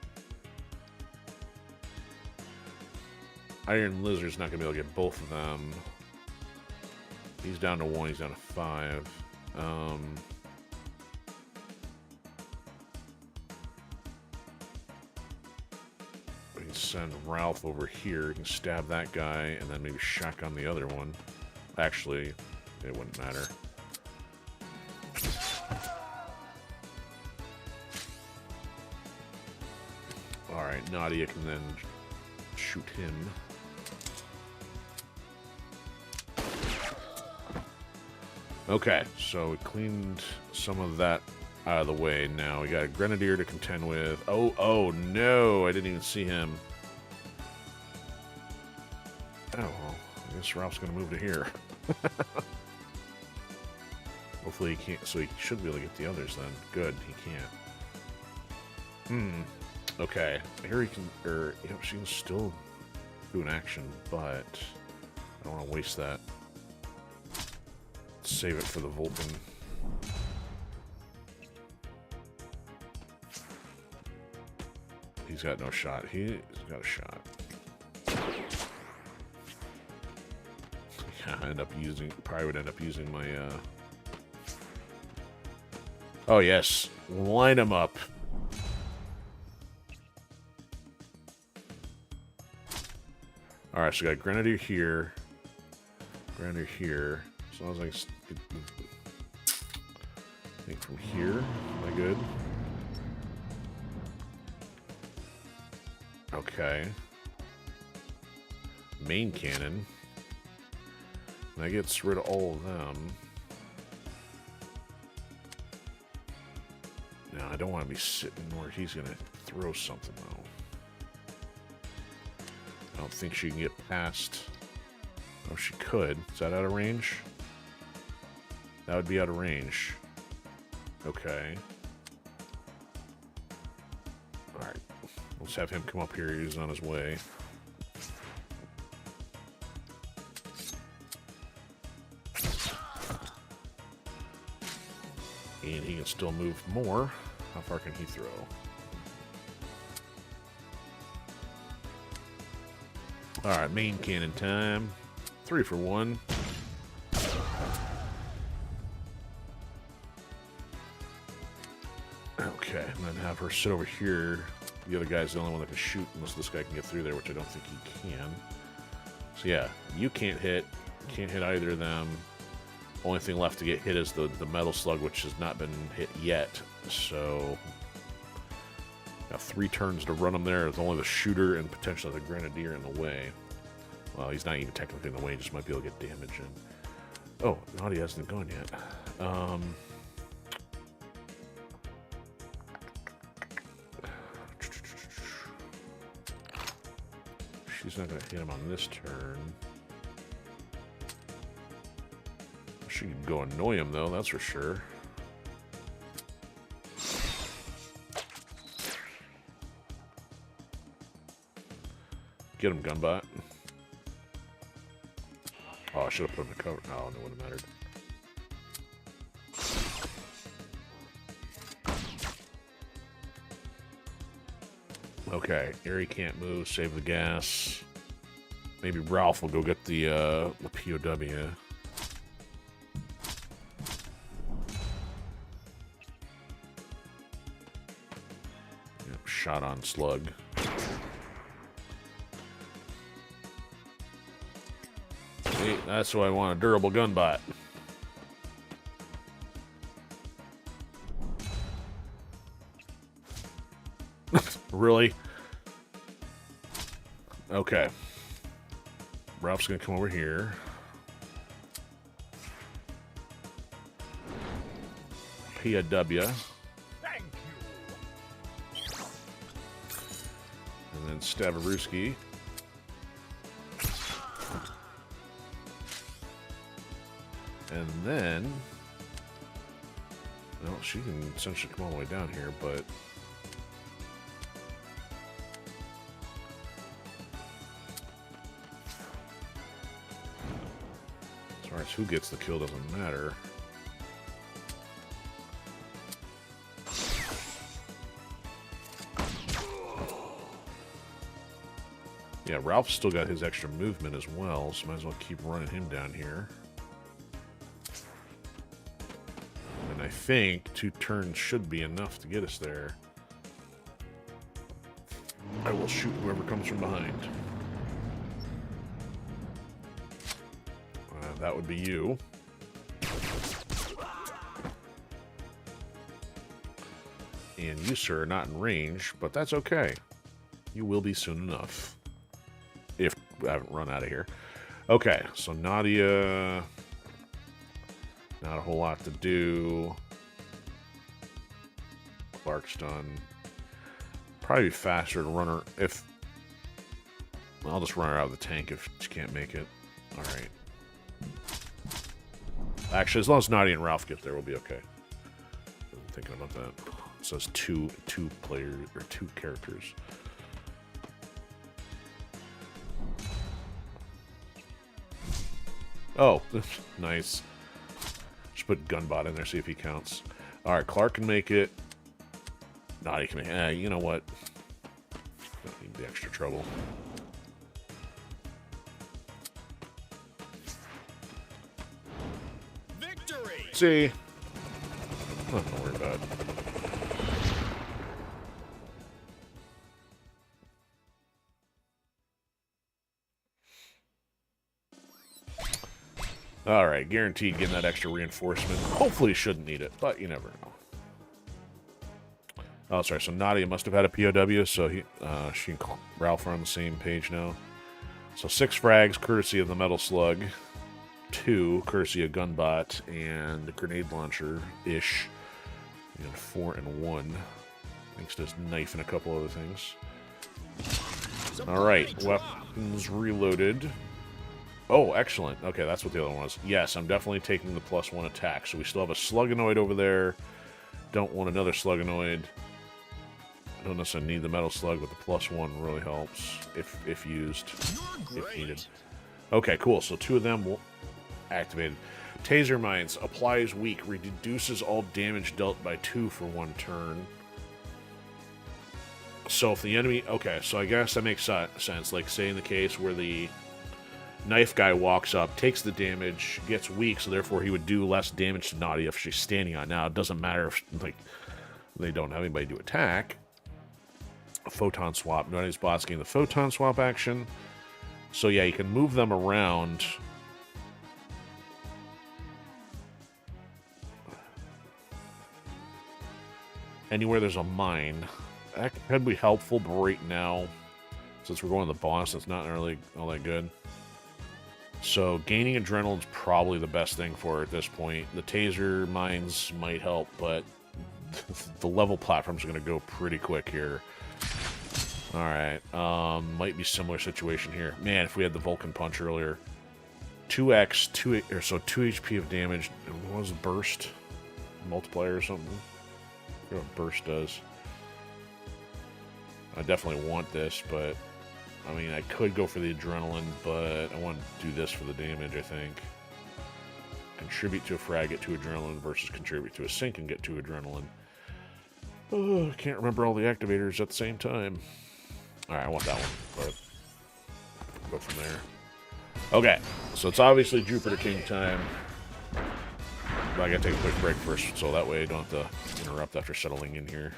Iron Lizard's not gonna be able to get both of them. He's down to 1, he's down to 5. We can send Ralf over here, he can stab that guy, and then maybe shotgun the other one. Actually, it wouldn't matter. Alright, Nadia can then shoot him. Okay, so we cleaned some of that out of the way. Now we got a Grenadier to contend with. Oh no, I didn't even see him. Oh, well, I guess Ralph's gonna move to here. Hopefully he can't, so he should be able to get the others then. Good, he can't. Okay, here he can, yep, she can still do an action, but I don't want to waste that. Save it for the Vulcan. He's got no shot. He's got a shot. Yeah, probably would end up using my, Oh yes, line them up. Alright, so we got Grenadier here. Grenadier here. As long as I can think from here. Am I good? Okay. Main cannon. That gets rid of all of them. Now, I don't want to be sitting where he's going to throw something, though. I don't think she can get past... Oh, she could. Is that out of range? That would be out of range. Okay. Alright. Let's have him come up here. He's on his way. And he can still move more. How far can he throw? Alright, main cannon time. 3 for 1. Okay, and then have her sit over here. The other guy's the only one that can shoot unless this guy can get through there, which I don't think he can. So yeah, you can't hit. Can't hit either of them. Only thing left to get hit is the metal slug, which has not been hit yet. So got 3 turns to run them there. There's only the shooter and potentially the grenadier in the way. Well, he's not even technically in the way. He just might be able to get damage in. Oh, Nadia hasn't gone yet. She's not going to hit him on this turn. She can go annoy him, though, that's for sure. Get him, Gunbot. Oh, I should have put him in cover. No, it wouldn't have mattered. Okay, Aerie can't move. Save the gas. Maybe Ralf will go get the POW. Yep, shot on Slug. See, that's why I want a durable gun bot. Really? Okay. Ralph's gonna come over here. POW. Thank you. And then Stavarooski. And then... Well, she can essentially come all the way down here, but... As far as who gets the kill doesn't matter. Yeah, Ralph's still got his extra movement as well, so might as well keep running him down here. And I think 2 turns should be enough to get us there. I will shoot whoever comes from behind. That would be you. And you, sir, are not in range, but that's okay. You will be soon enough. If I haven't run out of here. Okay, so Nadia... Not a whole lot to do. Clark's done. Probably be faster to run her if... Well, I'll just run her out of the tank if she can't make it. Alright. Actually, as long as Nadia and Ralph get there, we'll be okay. I'm thinking about that. It says two players, or 2 characters. Oh, nice. Just put Gunbot in there, see if he counts. Alright, Clark can make it. Nadia can make it. You know what? Don't need the extra trouble. Victory! See? Nothing to worry about. Alright, guaranteed getting that extra reinforcement. Hopefully shouldn't need it, but you never know. Oh, sorry, so Nadia must have had a POW, so she and Ralph are on the same page now. So 6 frags, courtesy of the Metal Slug. 2, courtesy of Gunbot, and the grenade launcher-ish. And 4 and 1, thanks to his knife and a couple other things. Alright, weapons reloaded. Oh, excellent. Okay, that's what the other one was. Yes, I'm definitely taking the +1 attack. So we still have a Slugonoid over there. Don't want another Slugonoid. Don't necessarily need the Metal Slug, but the +1 really helps if used, if needed. Okay, cool. So 2 of them will activated. Taser Mines applies weak, reduces all damage dealt by 2 for 1 turn. So if the enemy... Okay, so I guess that makes sense. Like, say in the case where the knife guy walks up, takes the damage, gets weak, so therefore he would do less damage to Nadia if she's standing on. Now, it doesn't matter if, like, they don't have anybody to attack. A photon swap. Nadia's bots gain the photon swap action. So yeah, you can move them around. Anywhere there's a mine. That could be helpful, but right now, since we're going to the boss, it's not really all that good. So gaining adrenaline is probably the best thing for her at this point. The taser mines might help, but the level platforms are going to go pretty quick here. Alright, might be similar situation here. Man, if we had the Vulcan Punch earlier. 2x, 2 HP of damage. What was the burst? Multiplier or something? I forget what burst does. I definitely want this, but I mean, I could go for the adrenaline, but I want to do this for the damage, I think. Contribute to a frag, get 2 adrenaline, versus contribute to a sink and get 2 adrenaline. Oh, I can't remember all the activators at the same time. Alright, I want that one, but go from there. Okay, so it's obviously Jupiter King time. But I gotta take a quick break first, so that way I don't have to interrupt after settling in here.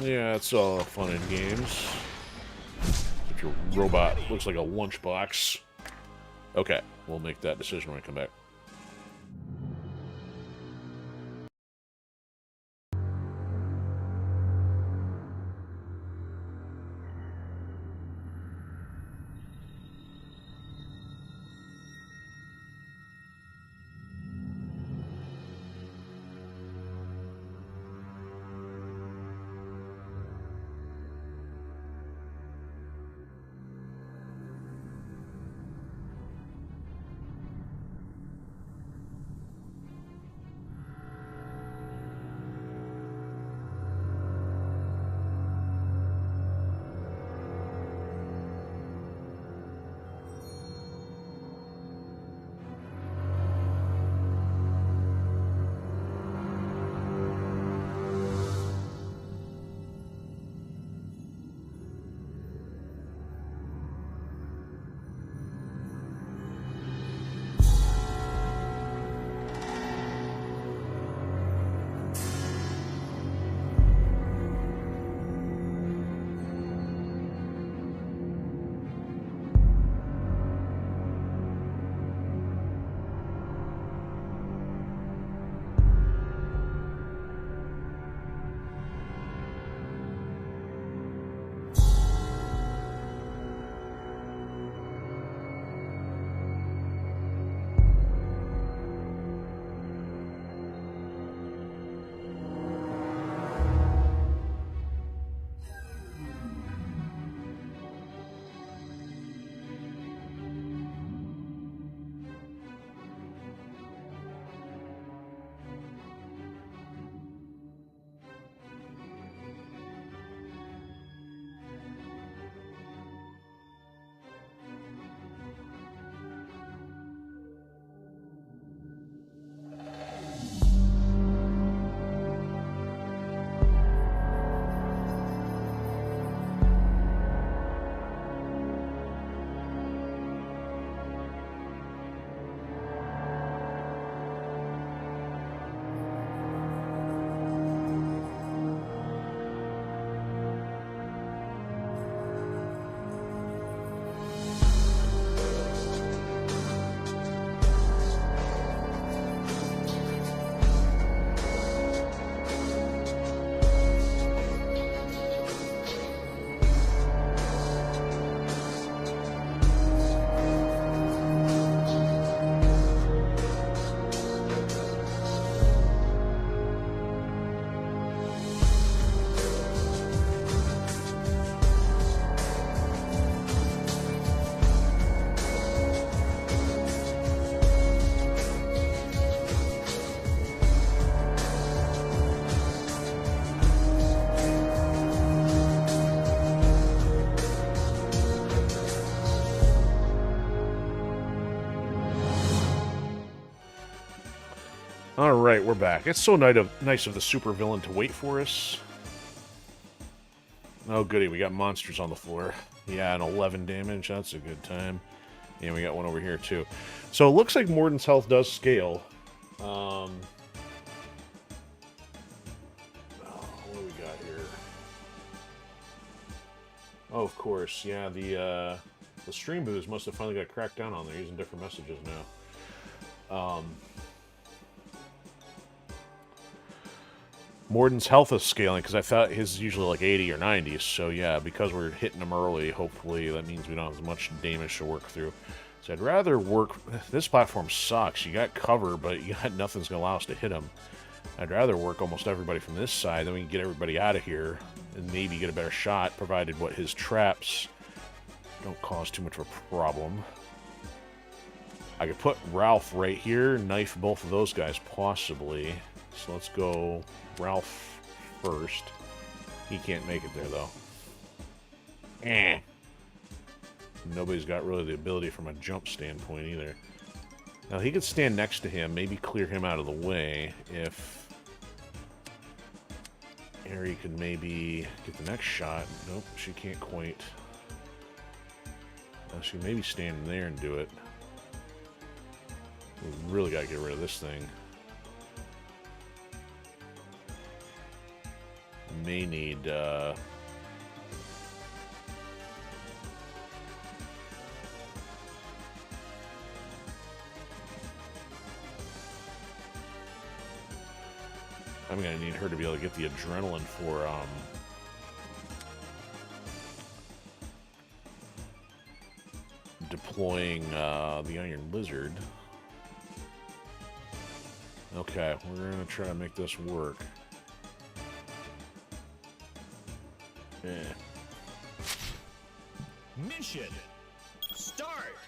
Yeah, it's all fun and games. If your robot looks like a lunchbox. Okay, we'll make that decision when I come back. Alright, we're back. It's so nice of the supervillain to wait for us. Oh, goody, we got monsters on the floor. Yeah, an 11 damage, that's a good time. And we got one over here, too. So it looks like Morden's health does scale. What do we got here? Oh, of course, yeah, the stream booze must have finally got cracked down on there, using different messages now. Morden's health is scaling, because I thought his is usually like 80 or 90, so yeah, because we're hitting him early, hopefully that means we don't have as much damage to work through. So I'd rather work... This platform sucks. You got cover, but you got nothing's going to allow us to hit him. I'd rather work almost everybody from this side, then we can get everybody out of here, and maybe get a better shot, provided what his traps don't cause too much of a problem. I could put Ralf right here, knife both of those guys, possibly. So let's go Ralf first. He can't make it there, though. Nobody's got really the ability from a jump standpoint, either. Now, he could stand next to him, maybe clear him out of the way, if... Harry could maybe get the next shot. Nope, she can't quite. She can maybe stand in there and do it. We really gotta get rid of this thing. may need... I'm going to need her to be able to get the adrenaline for, deploying, the Iron Lizard. Okay, we're going to try to make this work. Mission start.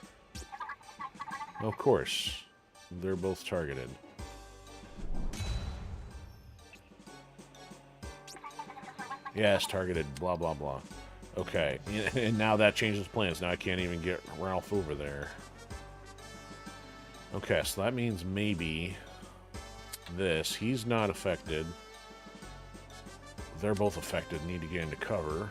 Of course. They're both targeted. Yes, targeted, blah, blah, blah. Okay, and now that changes plans. Now I can't even get Ralf over there. Okay, so that means maybe this. He's not affected. They're both affected. Need to get into cover.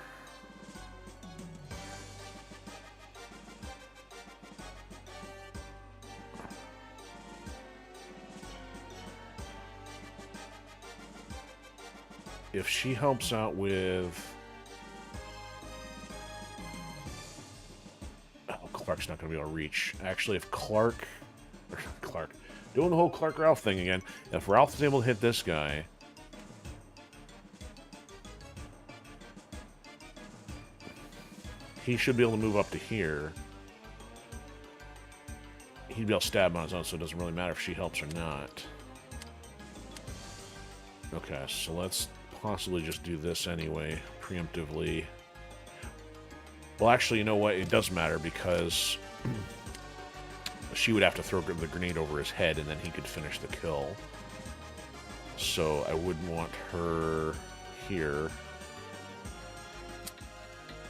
If she helps out with... Oh, Clark's not going to be able to reach. Actually, if Clark... Doing the whole Clark-Ralph thing again. If Ralph is able to hit this guy... he should be able to move up to here. He'd be able to stab on his own, so it doesn't really matter if she helps or not. Okay, so let's possibly just do this anyway, preemptively. Well, actually, you know what? It does matter, because she would have to throw the grenade over his head, and then he could finish the kill. So I wouldn't want her here.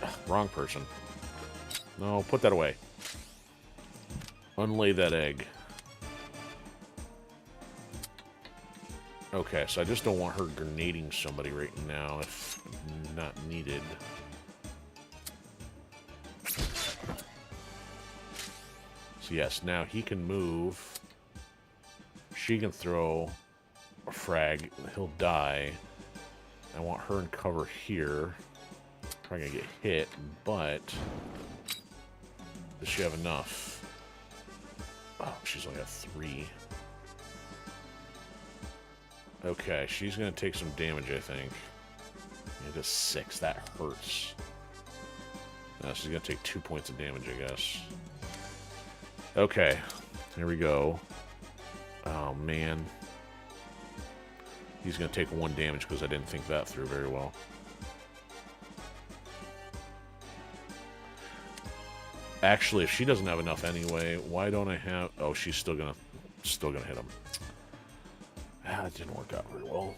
Ugh, wrong person. No, put that away. Unlay that egg. Okay, so I just don't want her grenading somebody right now if not needed. So yes, now he can move. She can throw a frag. He'll die. I want her in cover here. Probably gonna get hit, but does she have enough? Oh, she's only got 3. Okay, she's gonna take some damage, I think. It is 6. That hurts. She's gonna take 2 points of damage, I guess. Okay, here we go. Oh, man. He's gonna take 1 damage because I didn't think that through very well. Actually, if she doesn't have enough anyway, why don't I have... Oh, she's still gonna hit him. That didn't work out very well.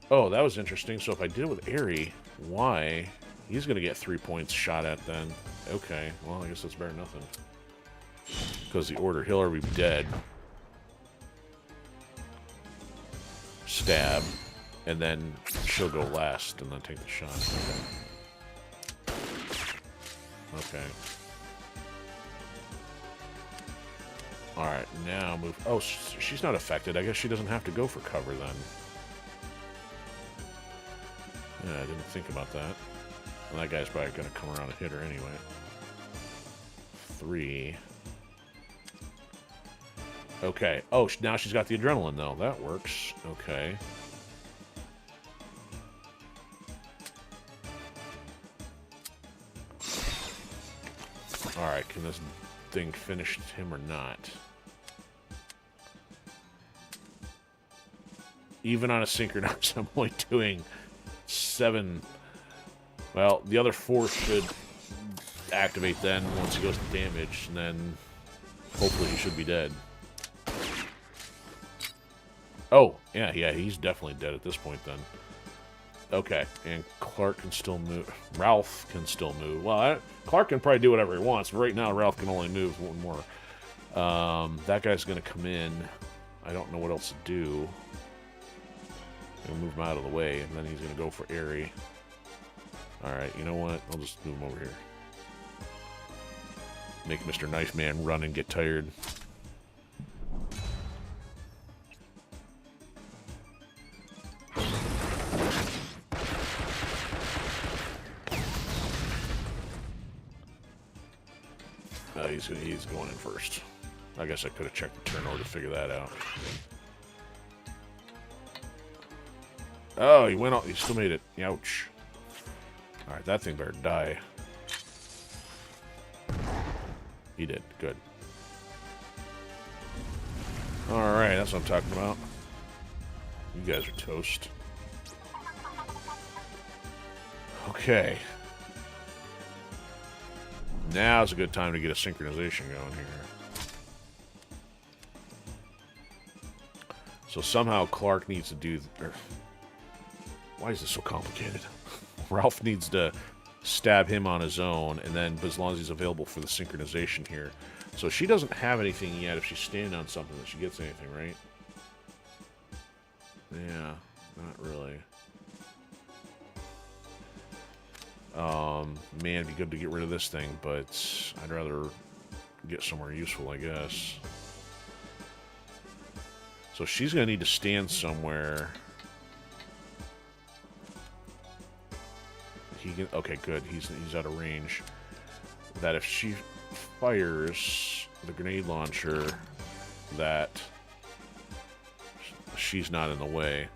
Oh, that was interesting. So if I did it with Aerie, why? He's going to get 3 points shot at then. Okay, well, I guess that's better than nothing. Because the order, he'll already be dead. Stab. And then she'll go last and then take the shot. Okay. Alright, now move... Oh, she's not affected. I guess she doesn't have to go for cover then. Yeah, I didn't think about that. Well, that guy's probably going to come around and hit her anyway. 3. Okay. Oh, now she's got the adrenaline, though. That works. Okay. Alright, can this thing finish him or not? Even on a synchronized, I'm only doing 7. Well, the other 4 should activate then once he goes to damage, and then hopefully he should be dead. Oh, yeah, he's definitely dead at this point then. Okay, and Clark can still move. Ralph can still move. Well, Clark can probably do whatever he wants, but right now Ralph can only move 1 more. That guy's going to come in. I don't know what else to do. I'm going to move him out of the way, and then he's going to go for Aerie. Alright, you know what? I'll just move him over here. Make Mr. Knife Man run and get tired. He's going in first. I guess I could have checked the turn order to figure that out. Oh, he went out. He still made it. Ouch. Alright, that thing better die. He did. Good. Alright, that's what I'm talking about. You guys are toast. Okay. Now's a good time to get a synchronization going here. So somehow Clark needs to do... why is this so complicated? Ralf needs to stab him on his own, and then, but as long as he's available for the synchronization here. So she doesn't have anything yet if she's standing on something that she gets anything, right? Yeah, not really. Man, it'd be good to get rid of this thing, but I'd rather get somewhere useful, I guess. So she's going to need to stand somewhere. He can, okay, good. He's out of range. That if she fires the grenade launcher, that she's not in the way.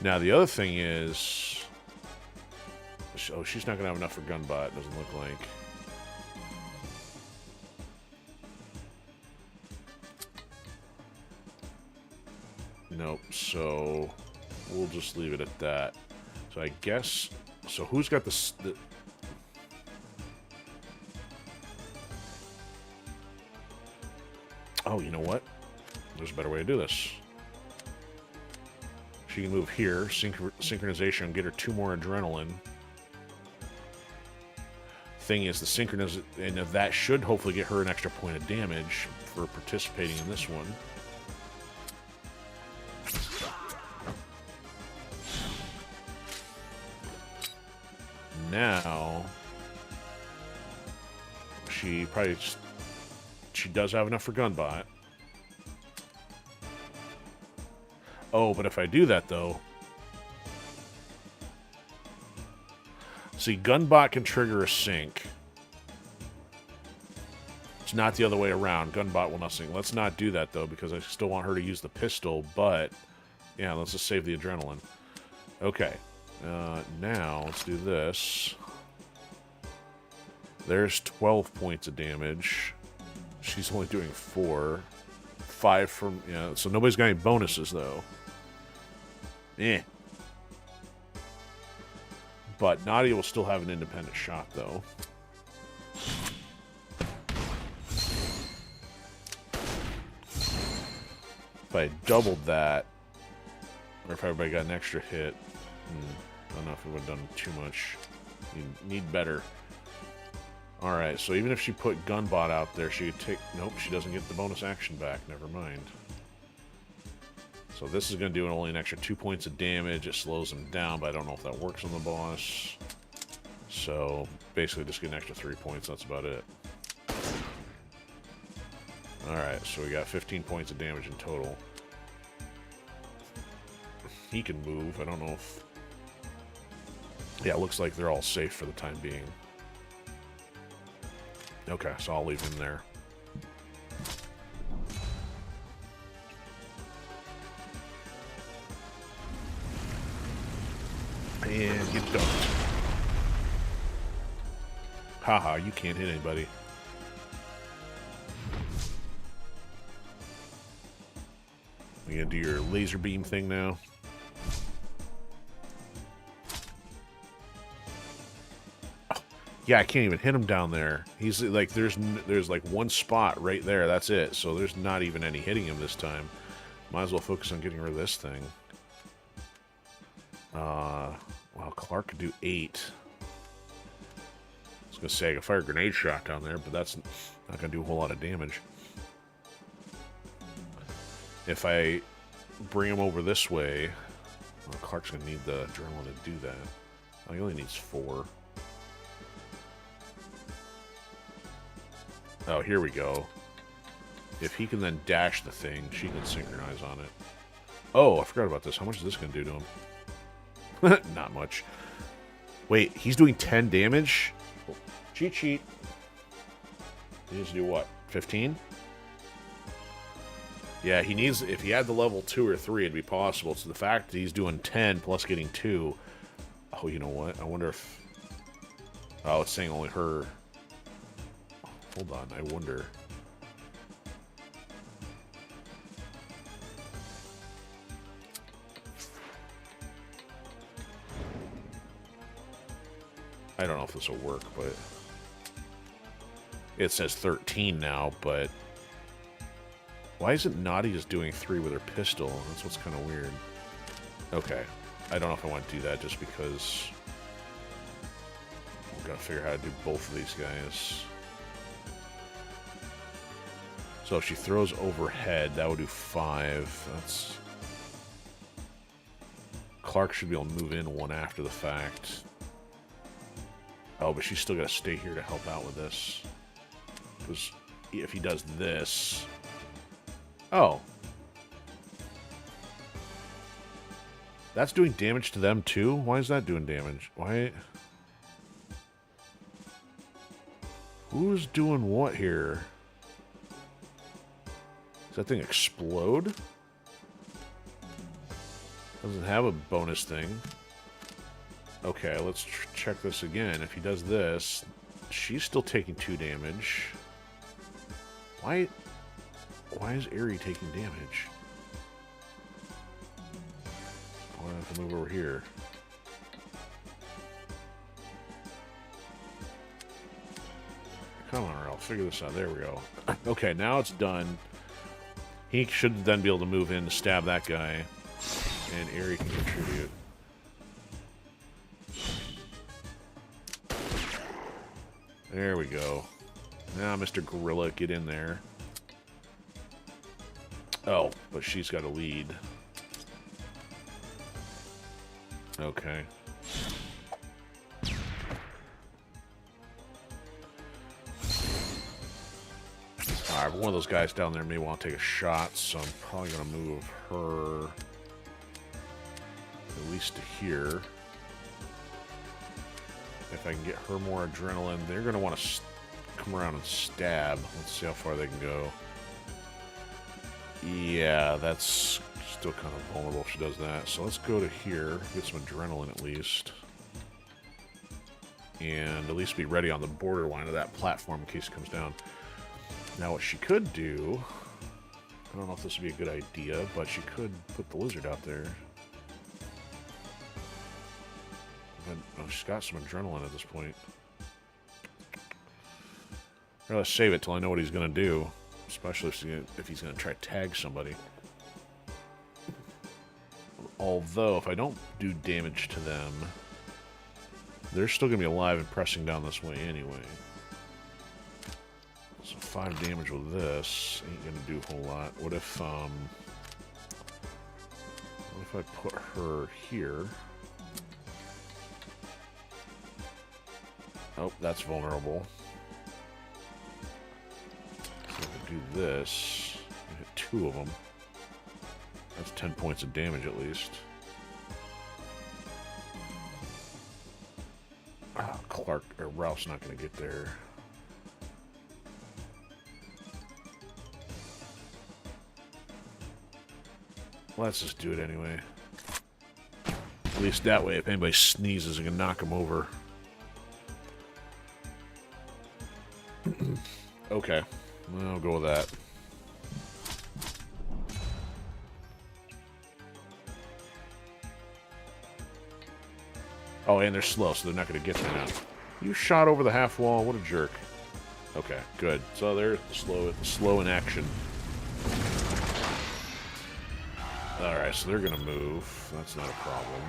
Now, the other thing is... oh, she's not going to have enough for Gunbot, doesn't look like. Nope, so we'll just leave it at that. So I guess... so who's got the oh, you know what? There's a better way to do this. She can move here, synchronization, get her 2 more adrenaline. Thing is, the synchronization, and that should hopefully get her an extra point of damage for participating in this one. Now, she probably just, she does have enough for Gunbot. Oh, but if I do that, though... see, Gunbot can trigger a sync. It's not the other way around. Gunbot will not sync. Let's not do that, though, because I still want her to use the pistol, but... yeah, let's just save the adrenaline. Okay. Now, let's do this. There's 12 points of damage. She's only doing 4. 5 from... yeah, so nobody's got any bonuses, though. Eh. But Nadia will still have an independent shot, though. If I doubled that, or if everybody got an extra hit, I don't know if it would have done too much. You need better. Alright, so even if she put Gunbot out there, she could take... nope, she doesn't get the bonus action back. Never mind. So this is going to do only an extra 2 points of damage. It slows him down, but I don't know if that works on the boss. So basically just get an extra 3 points. That's about it. Alright, so we got 15 points of damage in total. He can move. I don't know if... yeah, it looks like they're all safe for the time being. Okay, so I'll leave him there. And get dunked. Haha, you can't hit anybody. You gonna do your laser beam thing now? Oh, yeah, I can't even hit him down there. He's like, there's like one spot right there. That's it. So there's not even any hitting him this time. Might as well focus on getting rid of this thing. Well, Clark could do 8. I was going to say I could fire a grenade shot down there, but that's not going to do a whole lot of damage. If I bring him over this way, well, Clark's going to need the adrenaline to do that. Oh, he only needs 4. Oh, here we go. If he can then dash the thing, she can synchronize on it. Oh, I forgot about this. How much is this going to do to him? Not much. Wait, he's doing 10 damage? Cheat sheet. He needs to do what? 15? Yeah, he needs... If he had the level 2 or 3, it'd be possible. So the fact that he's doing 10 plus getting 2... Oh, you know what? I wonder if... Oh, it's saying only her... Hold on, I wonder... I don't know if this will work, but... It says 13 now, but... Why isn't Nadia just doing 3 with her pistol? That's what's kind of weird. Okay. I don't know if I want to do that just because... I've got to figure out how to do both of these guys. So if she throws overhead, that would do 5. That's... Clark should be able to move in one after the fact. Oh, but she's still got to stay here to help out with this. Because if he does this... Oh. That's doing damage to them too? Why is that doing damage? Why... Who's doing what here? Does that thing explode? Doesn't have a bonus thing. Okay, let's check this again. If he does this, she's still taking 2 damage. Why is Aerie taking damage? I'm gonna have to move over here. Come on, Ralf, figure this out. There we go. Okay, now it's done. He should then be able to move in to stab that guy, and Aerie can contribute. There we go. Now, Mr. Gorilla, get in there. Oh, but she's got a lead. Okay. Alright, one of those guys down there may want to take a shot, so I'm probably going to move her at least to here. If I can get her more adrenaline, they're going to want to come around and stab. Let's see how far they can go. Yeah, that's still kind of vulnerable if she does that. So let's go to here, get some adrenaline at least. And at least be ready on the borderline of that platform in case it comes down. Now what she could do, I don't know if this would be a good idea, but she could put the lizard out there. But, oh, she's got some adrenaline at this point. Or let's save it till I know what he's going to do. Especially if he's going to try to tag somebody. Although, if I don't do damage to them, they're still going to be alive and pressing down this way anyway. So 5 damage with this ain't going to do a whole lot. What if I put her here? Oh, that's vulnerable. So if I do this, I hit 2 of them. That's 10 points of damage at least. Oh, Clark or Ralph's not going to get there. Let's just do it anyway. At least that way, if anybody sneezes, I can knock them over. Okay, I'll go with that. Oh, and they're slow, so they're not going to get there now. You shot over the half wall. What a jerk. Okay, good. So they're slow in action. Alright, so they're going to move. That's not a problem.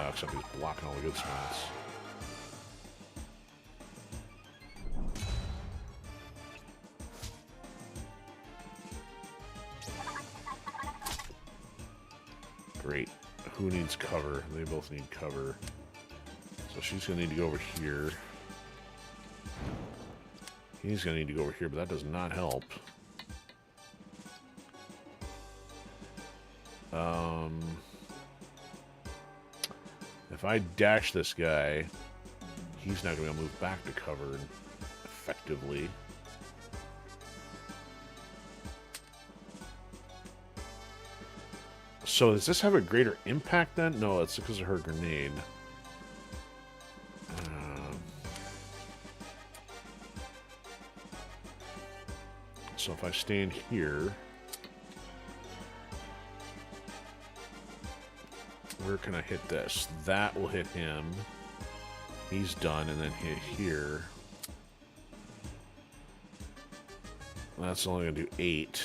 Except he's blocking all the good spots. Great. Who needs cover? They both need cover. So she's going to need to go over here. He's going to need to go over here, but that does not help. If I dash this guy, he's not going to be able to move back to cover effectively. So does this have a greater impact then? No, it's because of her grenade. So if I stand here, where can I hit this? That will hit him. He's done, and then hit here. That's only going to do 8.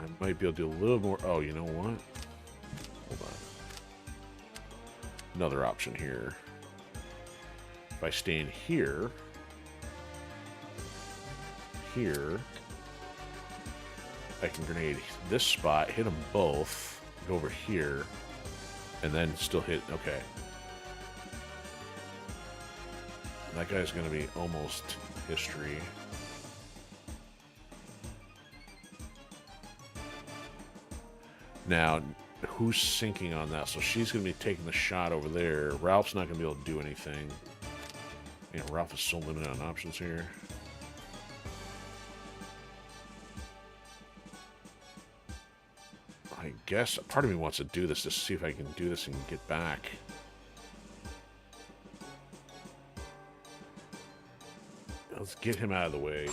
I might be able to do a little more. Oh, you know what? Hold on. Another option here. If I stand here, I can grenade this spot, hit them both, go over here, and then still hit. Okay. That guy's going to be almost history. Now, who's sinking on that? So she's going to be taking the shot over there. Ralph's not going to be able to do anything. Yeah, Ralph is so limited on options here. I guess part of me wants to do this to see if I can do this and get back. Let's get him out of the way.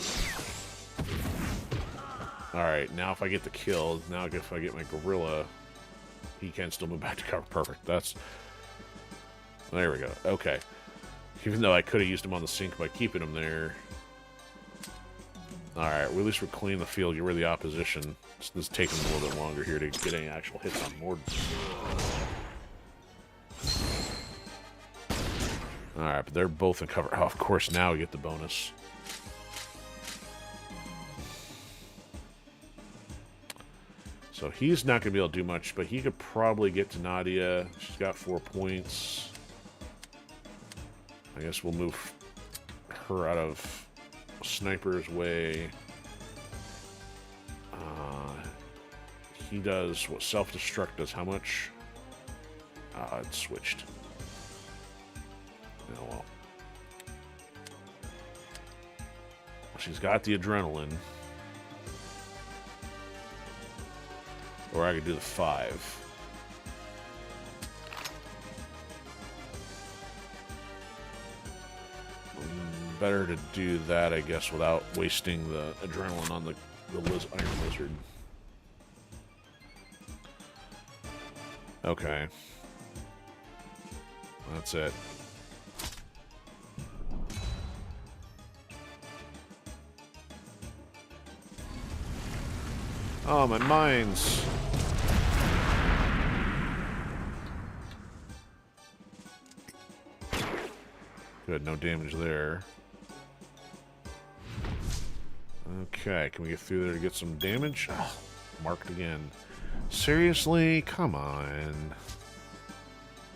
Alright, now if I get the kill, now if I get my gorilla, he can still move back to cover. Perfect. That's... There we go. Okay. Even though I could have used him on the sink by keeping him there. Alright, well, at least we're cleaning the field, get rid of the opposition. This is taking a little bit longer here to get any actual hits on board. Alright, but they're both in cover. Oh, of course, now we get the bonus. So he's not going to be able to do much, but he could probably get to Nadia. She's got 4 points. I guess we'll move her out of Sniper's way. He does what self-destruct does. How much? It switched. Oh, well. She's got the adrenaline. Or I could do the 5. Better to do that, I guess, without wasting the adrenaline on the Iron Lizard. Okay. That's it. Oh, my mines. Good, no damage there. Okay, can we get through there to get some damage? Oh, marked again. Seriously? Come on.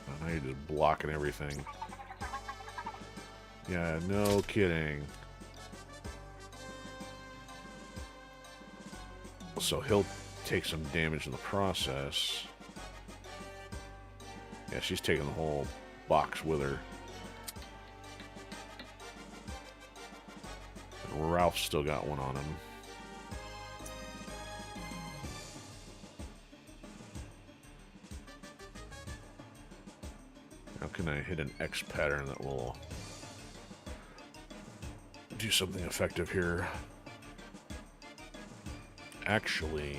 Oh, now you're just blocking everything. Yeah, no kidding. So he'll take some damage in the process. Yeah, she's taking the whole box with her. Ralph's still got one on him. How can I hit an X pattern that will do something effective here? Actually...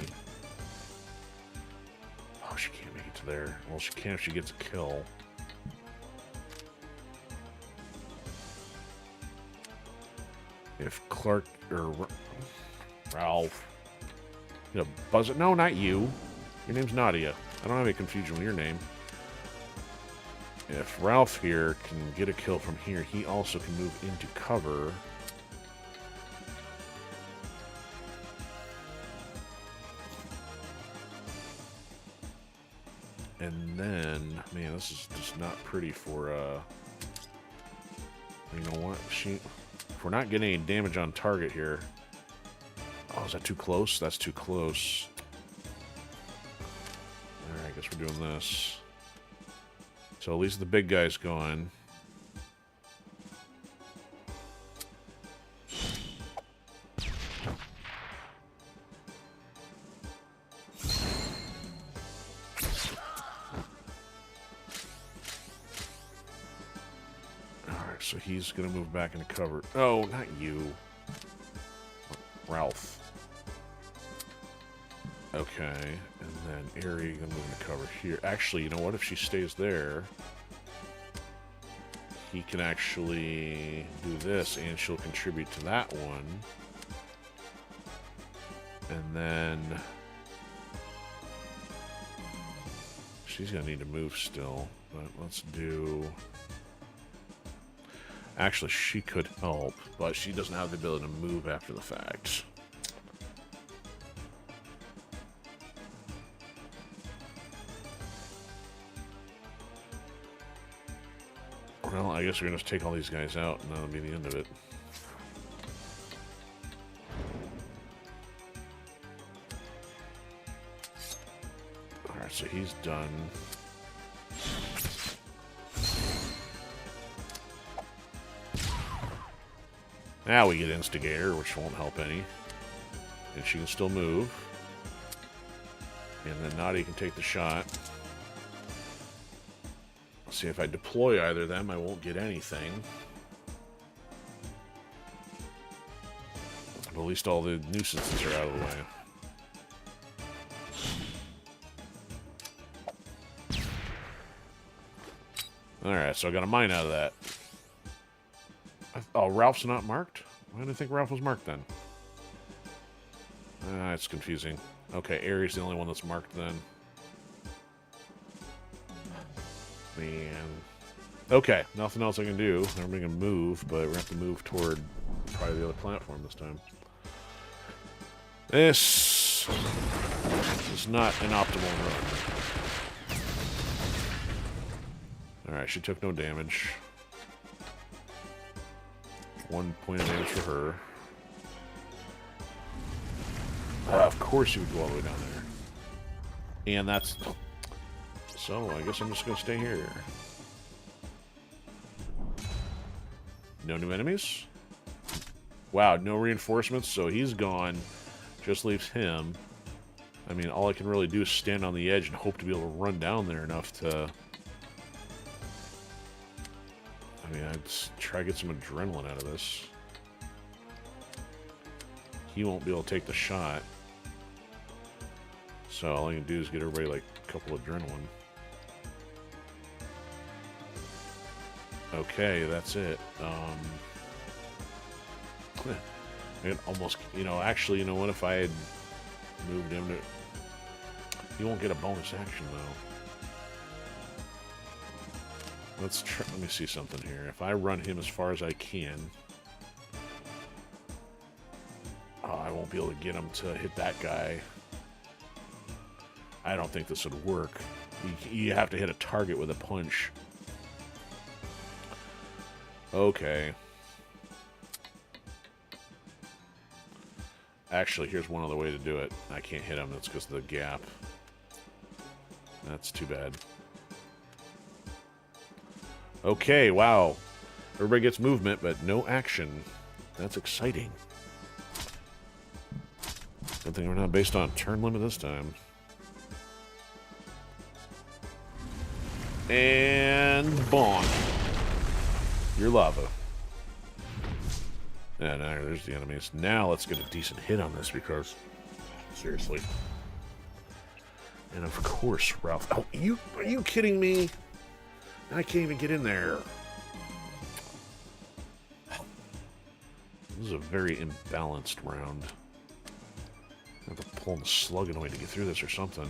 Oh, she can't make it to there. Well, she can if she gets a kill. If Clark or Ralph, you know, buzz it. No, not you. Your name's Nadia. I don't have any confusion with your name. If Ralph here can get a kill from here, he also can move into cover. And then, man, this is just not pretty for, you know what? If we're not getting any damage on target here... Oh, is that too close? That's too close. Alright, I guess we're doing this. So at least the big guy's gone. Alright, so he's going to move back into cover. Oh, not you. Ralf. Okay, and then Aerie gonna move into cover here. Actually, you know what? If she stays there, he can actually do this, and she'll contribute to that one. And then she's gonna need to move still. But let's do. Actually, she could help, but she doesn't have the ability to move after the fact. Well, I guess we're going to take all these guys out, and that'll be the end of it. Alright, so he's done. Now we get Instigator, which won't help any. And she can still move. And then Nadia can take the shot. See, if I deploy either of them, I won't get anything. But at least all the nuisances are out of the way. Alright, so I got a mine out of that. Oh, Ralph's not marked? Why did I think Ralph was marked then? It's confusing. Okay, Aerie's the only one that's marked then. Man. Okay, nothing else I can do. Everybody can move, but we're going to have to move toward probably the other platform this time. This is not an optimal run. Alright, she took no damage. 1 point of damage for her. Of course you would go all the way down there. And that's... So, I guess I'm just going to stay here. No new enemies? Wow, no reinforcements, so he's gone. Just leaves him. I mean, all I can really do is stand on the edge and hope to be able to run down there enough to... I mean, I'd try to get some adrenaline out of this. He won't be able to take the shot. So all I can do is get everybody, like, a couple of adrenaline. Okay, that's it. I can almost, you know, actually, you know what, if I had moved him to... He won't get a bonus action, though. Let's try, let me see something here. If I run him as far as I can... Oh, I won't be able to get him to hit that guy. I don't think this would work. You have to hit a target with a punch. Okay. Actually, here's one other way to do it. I can't hit him. That's because of the gap. That's too bad. Okay, wow. Everybody gets movement, but no action. That's exciting. Good thing we're not based on turn limit this time. And bonk. Your lava. Yeah, now there's the enemies. Now let's get a decent hit on this because... Seriously. And of course, Ralph... Oh, are you kidding me? I can't even get in there. This is a very imbalanced round. I have to pull the slug in a way to get through this or something.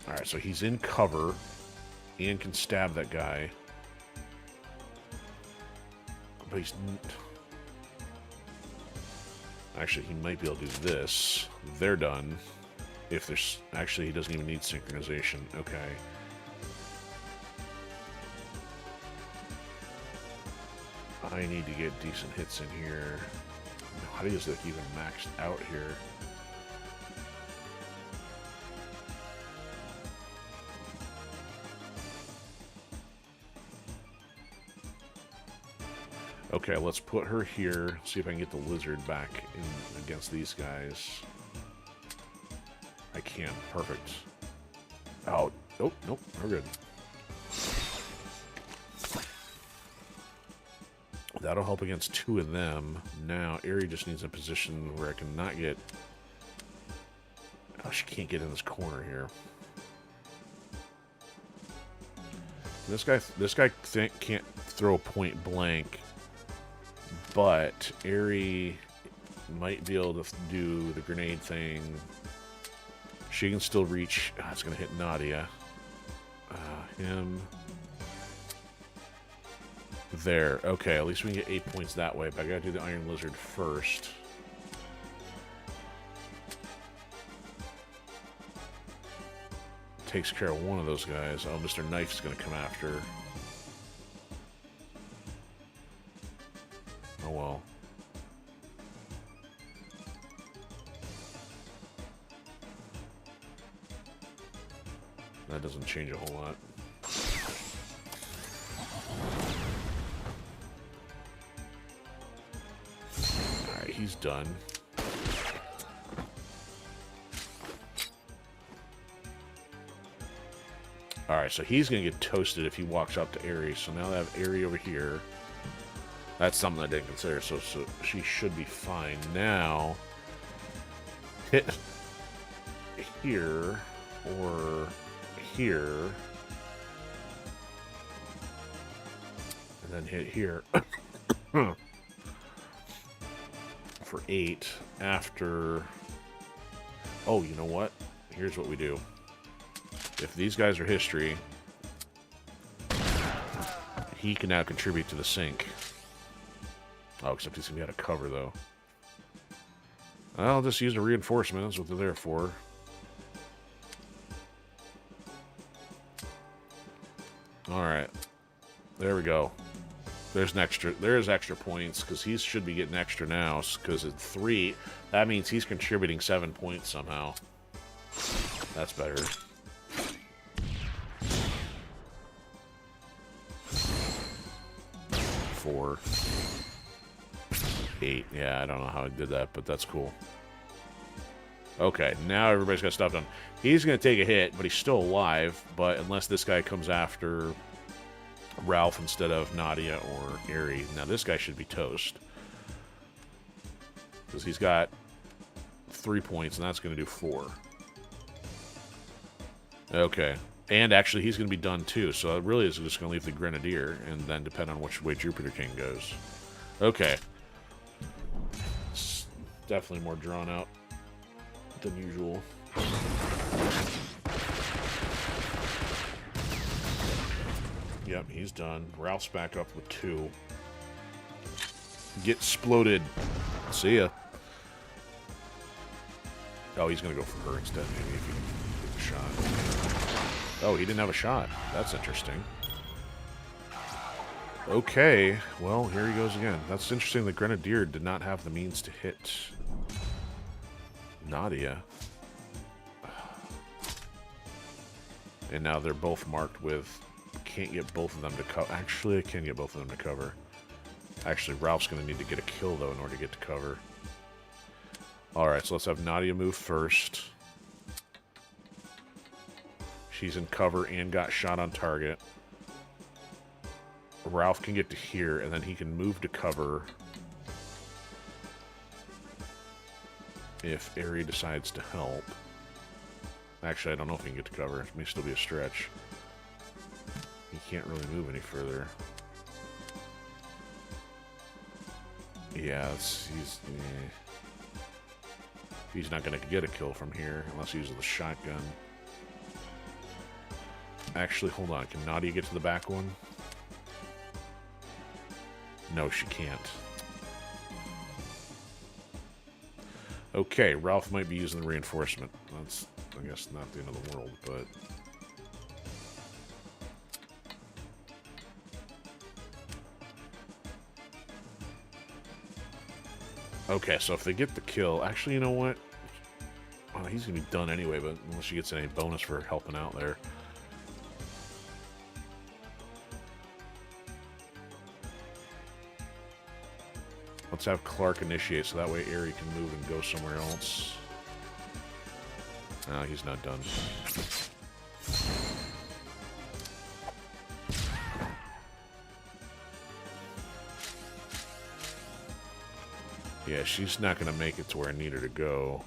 Alright, so he's in cover and can stab that guy. But he's... Actually, he might be able to do this. They're done. If there's... Actually, he doesn't even need synchronization. Okay. I need to get decent hits in here. How do you like even maxed out here? Okay, let's put her here. See if I can get the lizard back in against these guys. I can. Perfect. Oh, nope, nope. We're good. That'll help against 2 of them. Now, Aerie just needs a position where I can not get... Oh, she can't get in this corner here. This guy can't throw point blank, but Aerie might be able to do the grenade thing. She can still reach... Oh, it's going to hit Nadia. Him... There. Okay, at least we can get 8 points that way, but I gotta do the Iron Lizard first. Takes care of one of those guys. Oh, Mr. Knife's gonna come after. Oh well. That doesn't change a whole lot. He's done. Alright, so he's going to get toasted if he walks up to Aerie. So now I have Aerie over here. That's something I didn't consider, so she should be fine. Now, hit here or here. And then hit here. For 8 after... Oh, you know what? Here's what we do. If these guys are history, he can now contribute to the sink. Oh, except he's going to be out of cover, though. I'll just use a reinforcement. That's what they're there for. Alright. There we go. There's extra points, because he should be getting extra now, because at 3, that means he's contributing 7 points somehow. That's better. 4. 8. Yeah, I don't know how I did that, but that's cool. Okay, now everybody's got stuff done. He's going to take a hit, but he's still alive, but unless this guy comes after Ralf instead of Nadia or Aerie. Now this guy should be toast. Because he's got 3 points, and that's going to do 4. Okay. And actually, he's going to be done too, so it really is just going to leave the Grenadier, and then depend on which way Jupiter King goes. Okay. It's definitely more drawn out than usual. Yep, he's done. Ralph's back up with 2. Get exploded. See ya. Oh, he's going to go for her instead, maybe, if he can get a shot. Oh, he didn't have a shot. That's interesting. Okay, well, here he goes again. That's interesting. The Grenadier did not have the means to hit Nadia. And now they're both marked with... Can't get both of them to cover. Actually, I can get both of them to cover. Actually, Ralph's going to need to get a kill, though, in order to get to cover. Alright, so let's have Nadia move first. She's in cover and got shot on target. Ralf can get to here, and then he can move to cover if Aerie decides to help. Actually, I don't know if he can get to cover. It may still be a stretch. He can't really move any further. Yeah, he's not going to get a kill from here unless he uses the shotgun. Actually, hold on. Can Nadia get to the back one? No, she can't. Okay, Ralf might be using the reinforcement. That's, I guess, not the end of the world, but... Okay, so if they get the kill... Actually, you know what? Oh, he's going to be done anyway, but unless she gets any bonus for helping out there. Let's have Clark initiate, so that way Aerie can move and go somewhere else. No, he's not done. Yeah, she's not going to make it to where I need her to go.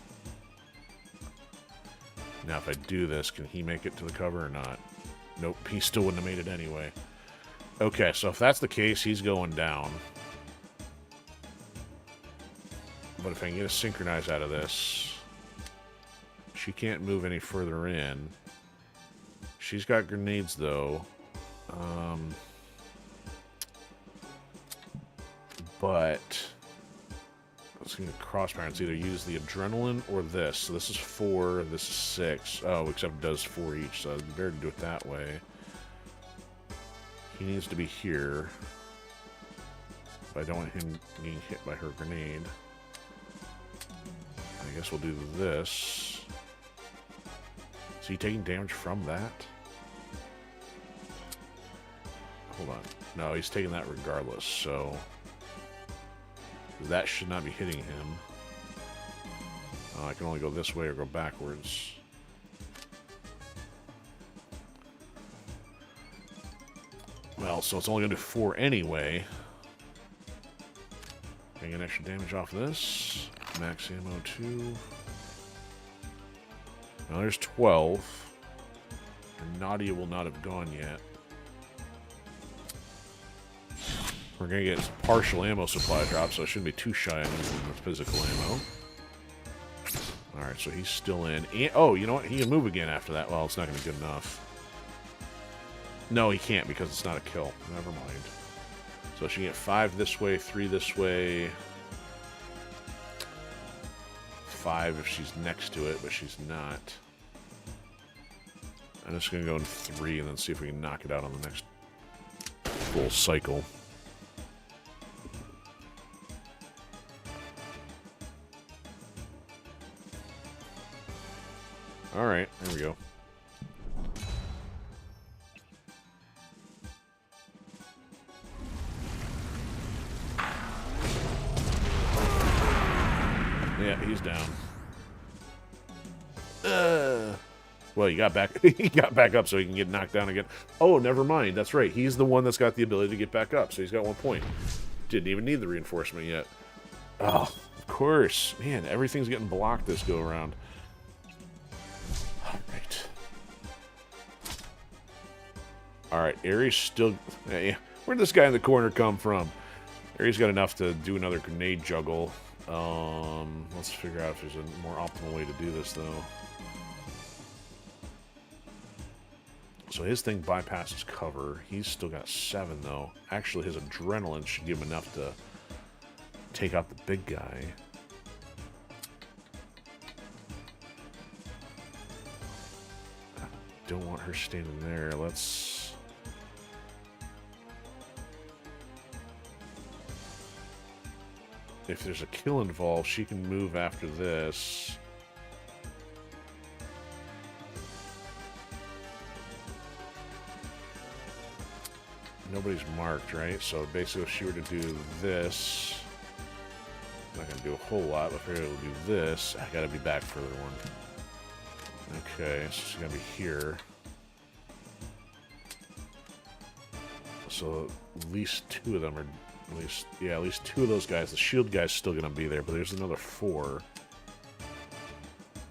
Now, if I do this, can he make it to the cover or not? Nope, he still wouldn't have made it anyway. Okay, so if that's the case, he's going down. But if I can get a synchronize out of this... She can't move any further in. She's got grenades, though. But... Let's get crossfire. It's either use the adrenaline or this. So this is 4, this is 6. Oh, except it does 4 each, so it'd be better to do it that way. He needs to be here. But I don't want him getting hit by her grenade. I guess we'll do this. Is he taking damage from that? Hold on. No, he's taking that regardless, so... That should not be hitting him. I can only go this way or go backwards. Well, so it's only going to do 4 anyway. Can I get extra damage off this? Max ammo 2. Now there's 12. And Nadia will not have gone yet. We're going to get partial ammo supply drop, so it shouldn't be too shy on the physical ammo. Alright, so he's still in. And, oh, you know what? He can move again after that. Well, it's not going to be good enough. No, he can't because it's not a kill. Never mind. So she can get 5 this way, 3 this way. 5 if she's next to it, but she's not. I'm just going to go in 3 and then see if we can knock it out on the next full cycle. Alright, there we go. Yeah, he's down. Well, he got back. He got back up, so he can get knocked down again. Oh, never mind. That's right. He's the one that's got the ability to get back up, so he's got 1 point. Didn't even need the reinforcement yet. Oh, of course. Man, everything's getting blocked this go around. Alright, Aerie's still... Yeah, where'd this guy in the corner come from? Aerie's got enough to do another grenade juggle. Let's figure out if there's a more optimal way to do this, though. So his thing bypasses cover. He's still got 7, though. Actually, his adrenaline should give him enough to take out the big guy. I don't want her standing there. Let's... If there's a kill involved, she can move after this. Nobody's marked, right? So basically if she were to do this, I'm not going to do a whole lot, but if we're able to do this, I got to be back further one. Okay, so she's going to be here. So at least 2 of them are... At least 2 of those guys. The shield guy's still going to be there, but there's another 4.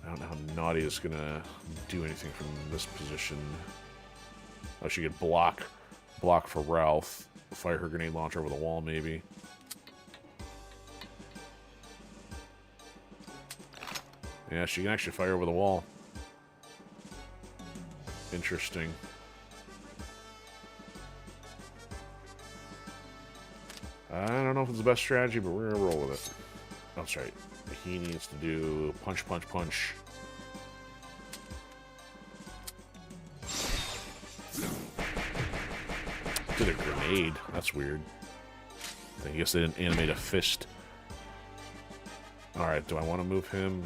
I don't know how Nadia's going to do anything from this position. Oh, she could block for Ralf. Fire her grenade launcher over the wall, maybe. Yeah, she can actually fire over the wall. Interesting. I don't know if it's the best strategy, but we're going to roll with it. That's right. He needs to do punch, punch, punch. Did a grenade. That's weird. I guess they didn't animate a fist. Alright, do I want to move him?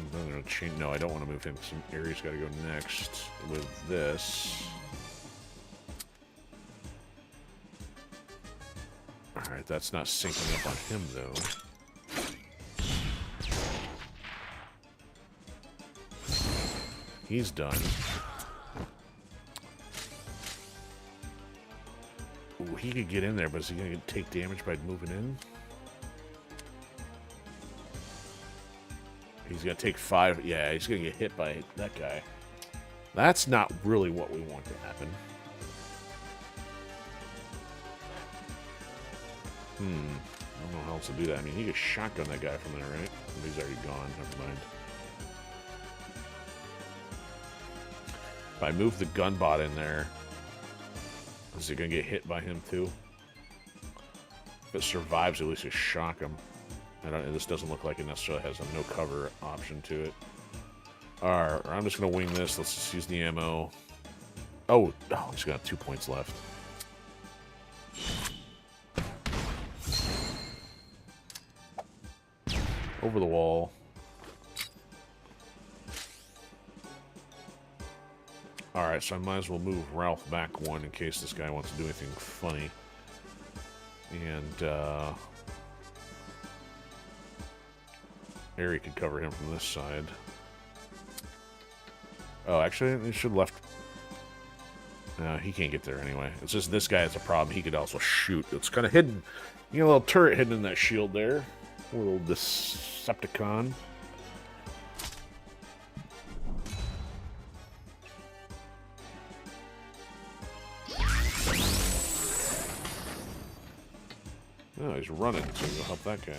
No, I don't want to move him. Some Ares got to go next with this. Alright, that's not syncing up on him, though. He's done. Ooh, he could get in there, but is he going to take damage by moving in? He's going to take 5. Yeah, he's going to get hit by that guy. That's not really what we want to happen. I don't know how else to do that. I mean, he could shotgun that guy from there, right? He's already gone. Never mind. If I move the gun bot in there, is he going to get hit by him too? If it survives, at least just shock him. This doesn't look like it necessarily has a no cover option to it. Alright, I'm just going to wing this. Let's just use the ammo. Oh, he's got 2 points left. Over the wall. Alright, so I might as well move Ralf back 1 in case this guy wants to do anything funny. And, Harry could cover him from this side. Oh, actually, he should have left. No, he can't get there anyway. It's just this guy has a problem. He could also shoot. It's kind of hidden. You got a little turret hidden in that shield there. A little Decepticon. Oh, he's running, so we'll help that guy.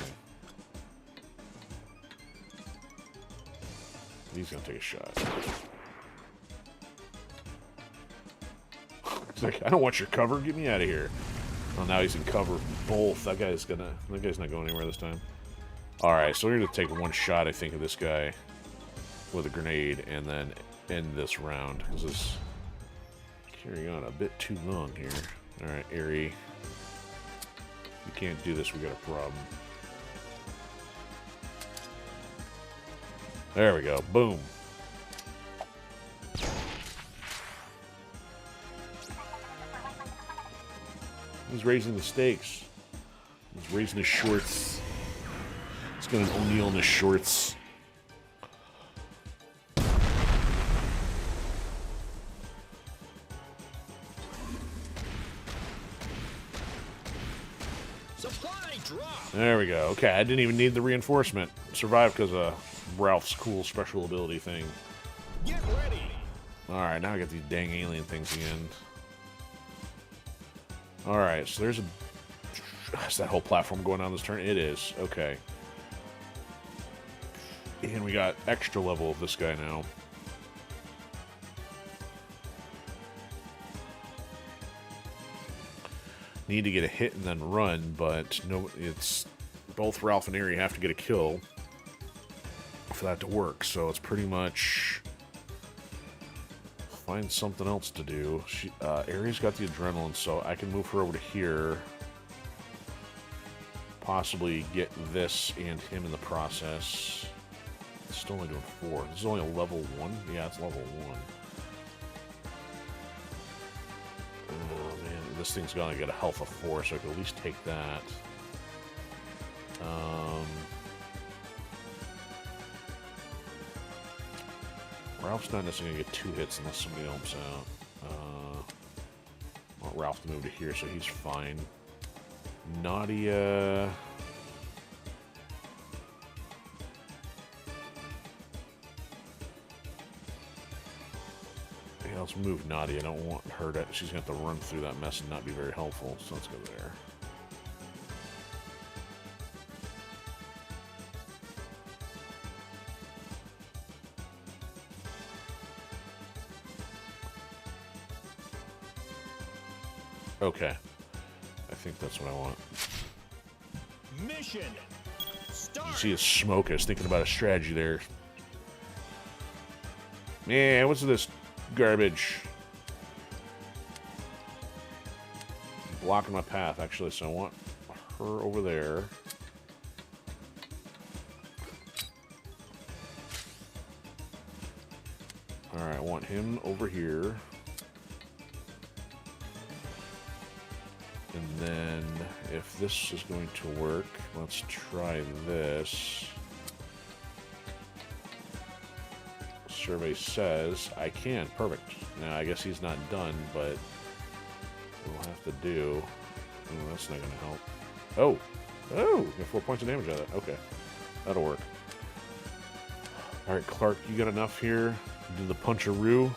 He's gonna take a shot. He's like, I don't want your cover. Get me out of here. Oh, now he's in cover. Both. That guy's not going anywhere this time. All right, so we're gonna take one shot, I think, of this guy with a grenade, and then end this round because it's carrying on a bit too long here. All right, Aerie. You can't do this. We got a problem. There we go. Boom. He's raising the stakes. He's raising his shorts. He's got an O'Neal in his shorts. Supply drop. There we go. Okay, I didn't even need the reinforcement. Survived because of Ralph's cool special ability thing. Get ready. Alright, now I got these dang alien things again. Alright, so there's a... Is that whole platform going on this turn? It is. Okay. And we got extra level of this guy now. Need to get a hit and then run, but no, it's... Both Ralph and Aerie have to get a kill for that to work, so it's pretty much find something else to do. Aerie's got the adrenaline, so I can move her over to here, possibly get this and him in the process. It's still only doing 4. This is only a level 1? Yeah, it's level 1. Oh man, this thing's gonna get a health of 4, so I can at least take that. Ralph's not necessarily going to get 2 hits unless somebody helps out. I want Ralph to move to here, so he's fine. Nadia... Yeah, let's move Nadia. I don't want her to... She's going to have to run through that mess and not be very helpful, so let's go there. Okay. I think that's what I want. Mission. Start. You see his smoke. I was thinking about a strategy there. Man, what's this garbage? Blocking my path, actually, so I want her over there. Alright, I want him over here. And then, if this is going to work, let's try this. Survey says I can. Perfect. Now, I guess he's not done, but we'll have to do... Oh, that's not going to help. Oh! Oh! Got 4 points of damage out of that. Okay. That'll work. Alright, Clark, you got enough here? Do the puncheroo.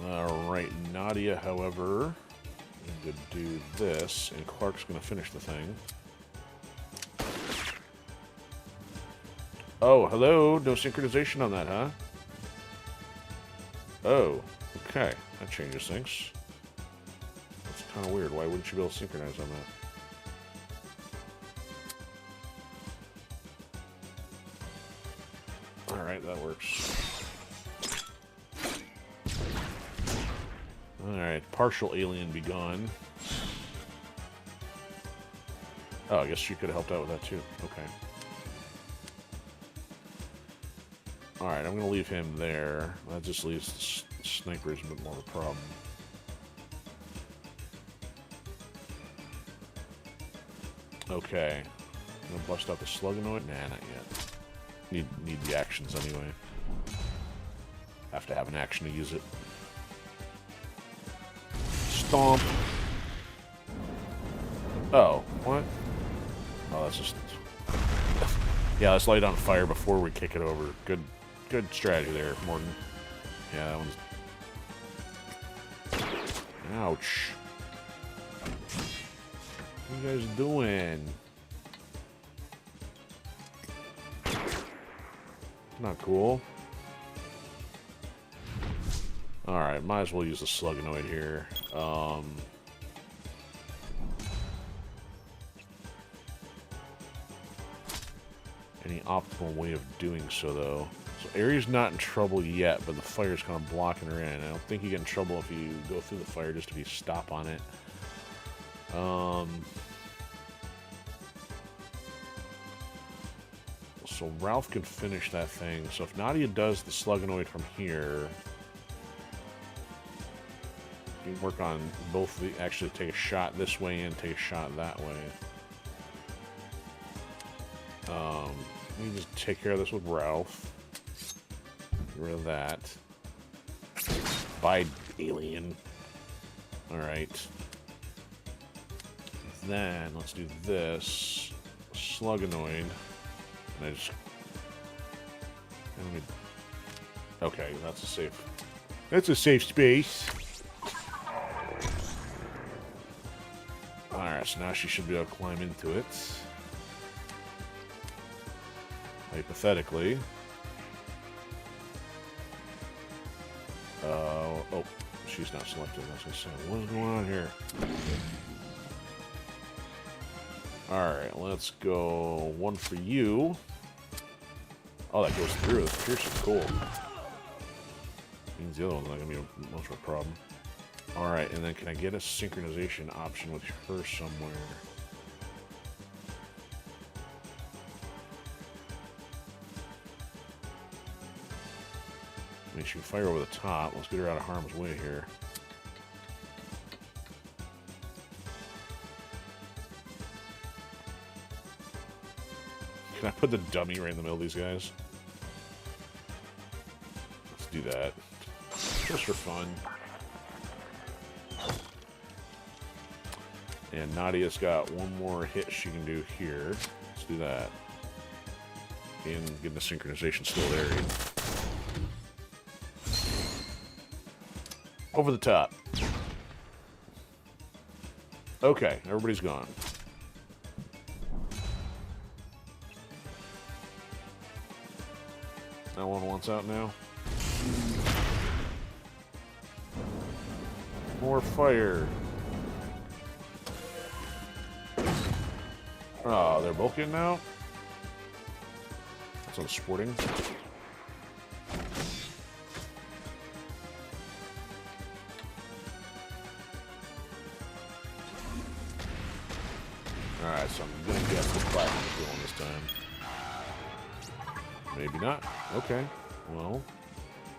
Alright, Nadia, however, I'm going to do this, and Clark's going to finish the thing. Oh, hello? No synchronization on that, huh? Oh, okay. That changes things. That's kind of weird. Why wouldn't you be able to synchronize on that? Alright, that works. Alright, partial alien be gone. Oh, I guess you could have helped out with that too. Okay. Alright, I'm going to leave him there. That just leaves the snipers a bit more of a problem. Okay. I'm going to bust out the Slugonoid? Nah, not yet. Need the actions anyway. Have to have an action to use it. Stomp. Oh, what? Oh, that's just... Yeah, let's light on fire before we kick it over. Good strategy there, Morgan. Yeah, that one's... Ouch. What are you guys doing? Not cool. Alright, might as well use the Slugonoid here. Any optimal way of doing so, though? So Aries not in trouble yet, but the fire's kind of blocking her in. I don't think you get in trouble if you go through the fire, just if you stop on it. So Ralf can finish that thing. So if Nadia does the Slugonoid from here, you can work on both the... Actually, take a shot this way and take a shot that way. Let me just take care of this with Ralf. Get rid of that. Bye, alien. Alright. Then, let's do this. Slugonoid. And I just... Okay, that's a safe... That's a safe space. Alright, so now she should be able to climb into it. Hypothetically. Oh, she's not selected. That's what I said. What's going on here? Alright, let's go one for you. Oh, that goes through. That's piercing. Cool. Means the other one's not going to be much of a problem. Alright, and then can I get a synchronization option with her somewhere? Make sure you fire over the top. Let's get her out of harm's way here. Can I put the dummy right in the middle of these guys? Let's do that. Just for fun. And Nadia's got one more hit she can do here. Let's do that. And get the synchronization still there. Over the top. Okay, everybody's gone. That one wants out now. More fire. Oh, they're both getting out? That's unsporting. Alright, so I'm gonna guess the platinum is going this time. Maybe not. Okay. Well.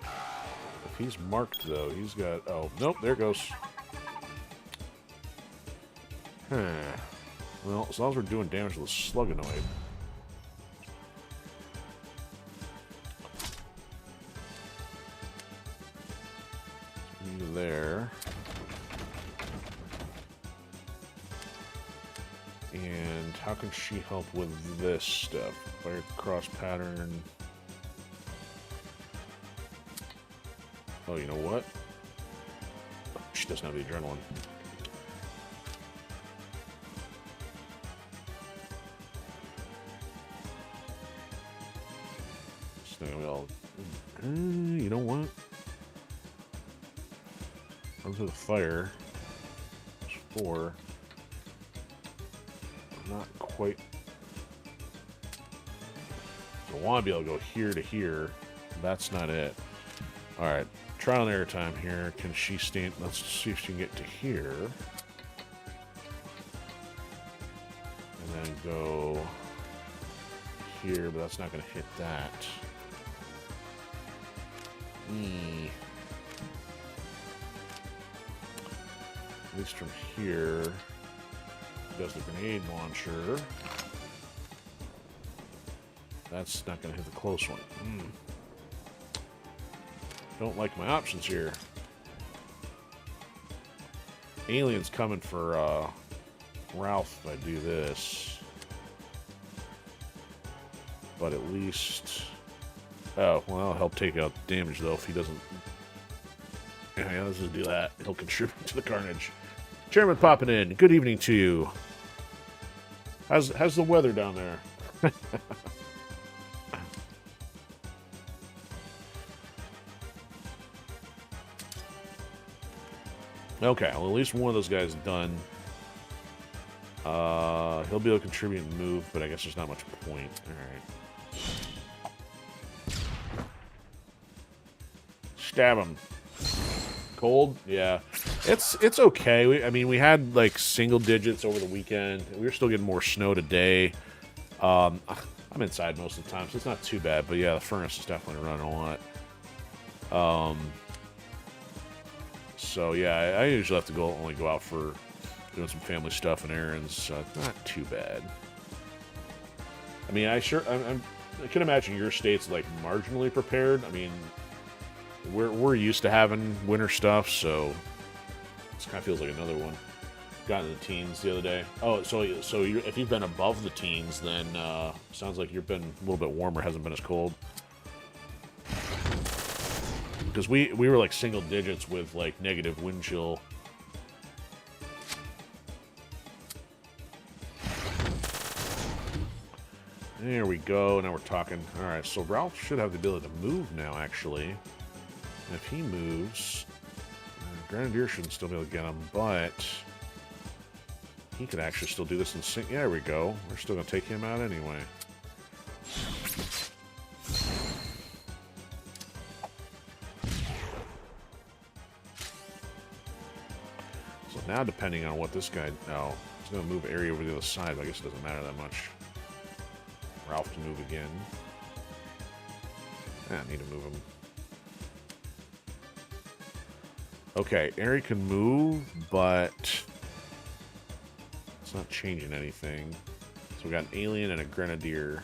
If he's marked, though, he's got... Oh, nope, there it goes. Huh. Well, as long as we're doing damage to the Slugonoid. There. And how can she help with this stuff? Fire cross pattern. Oh, you know what? She doesn't have the adrenaline. So we'll, you know what? Onto the fire. There's 4. Not quite. So I want to be able to go here to here. That's not it. Alright. Trial and error time here. Can she stand? Let's see if she can get to here. And then go here, but that's not going to hit that. At least from here. Does the grenade launcher. That's not going to hit the close one. Don't like my options here. Alien's coming for Ralf if I do this. But at least... Oh, well, that'll help take out damage, though, if he doesn't... Yeah, let's just do that. He'll contribute to the carnage. Chairman popping in. Good evening to you. How's the weather down there? Okay, well, at least one of those guys done. He'll be able to contribute and move, but I guess there's not much point. Alright. Stab him. Cold? Yeah. It's okay. I mean, we had, like, single digits over the weekend. We were still getting more snow today. I'm inside most of the time, so it's not too bad. But, yeah, the furnace is definitely running a lot. So, yeah, I usually have to only go out for doing some family stuff and errands. So not too bad. I mean, I can imagine your state's, like, marginally prepared. I mean, we're used to having winter stuff, so this kind of feels like another one. Got into the teens the other day. Oh, so if you've been above the teens, then sounds like you've been a little bit warmer. Hasn't been as cold. Because we were like single digits with like negative wind chill. There we go. Now we're talking. All right, so Ralf should have the ability to move now, actually. And if he moves, Grenadier shouldn't still be able to get him, but he could actually still do this in sync. Yeah, there we go. We're still going to take him out anyway. So now, depending on what this guy... No, he's going to move area over the other side, but I guess it doesn't matter that much. Ralf can move again. I need to move him. Okay, Eri can move, but it's not changing anything. So we got an alien and a grenadier.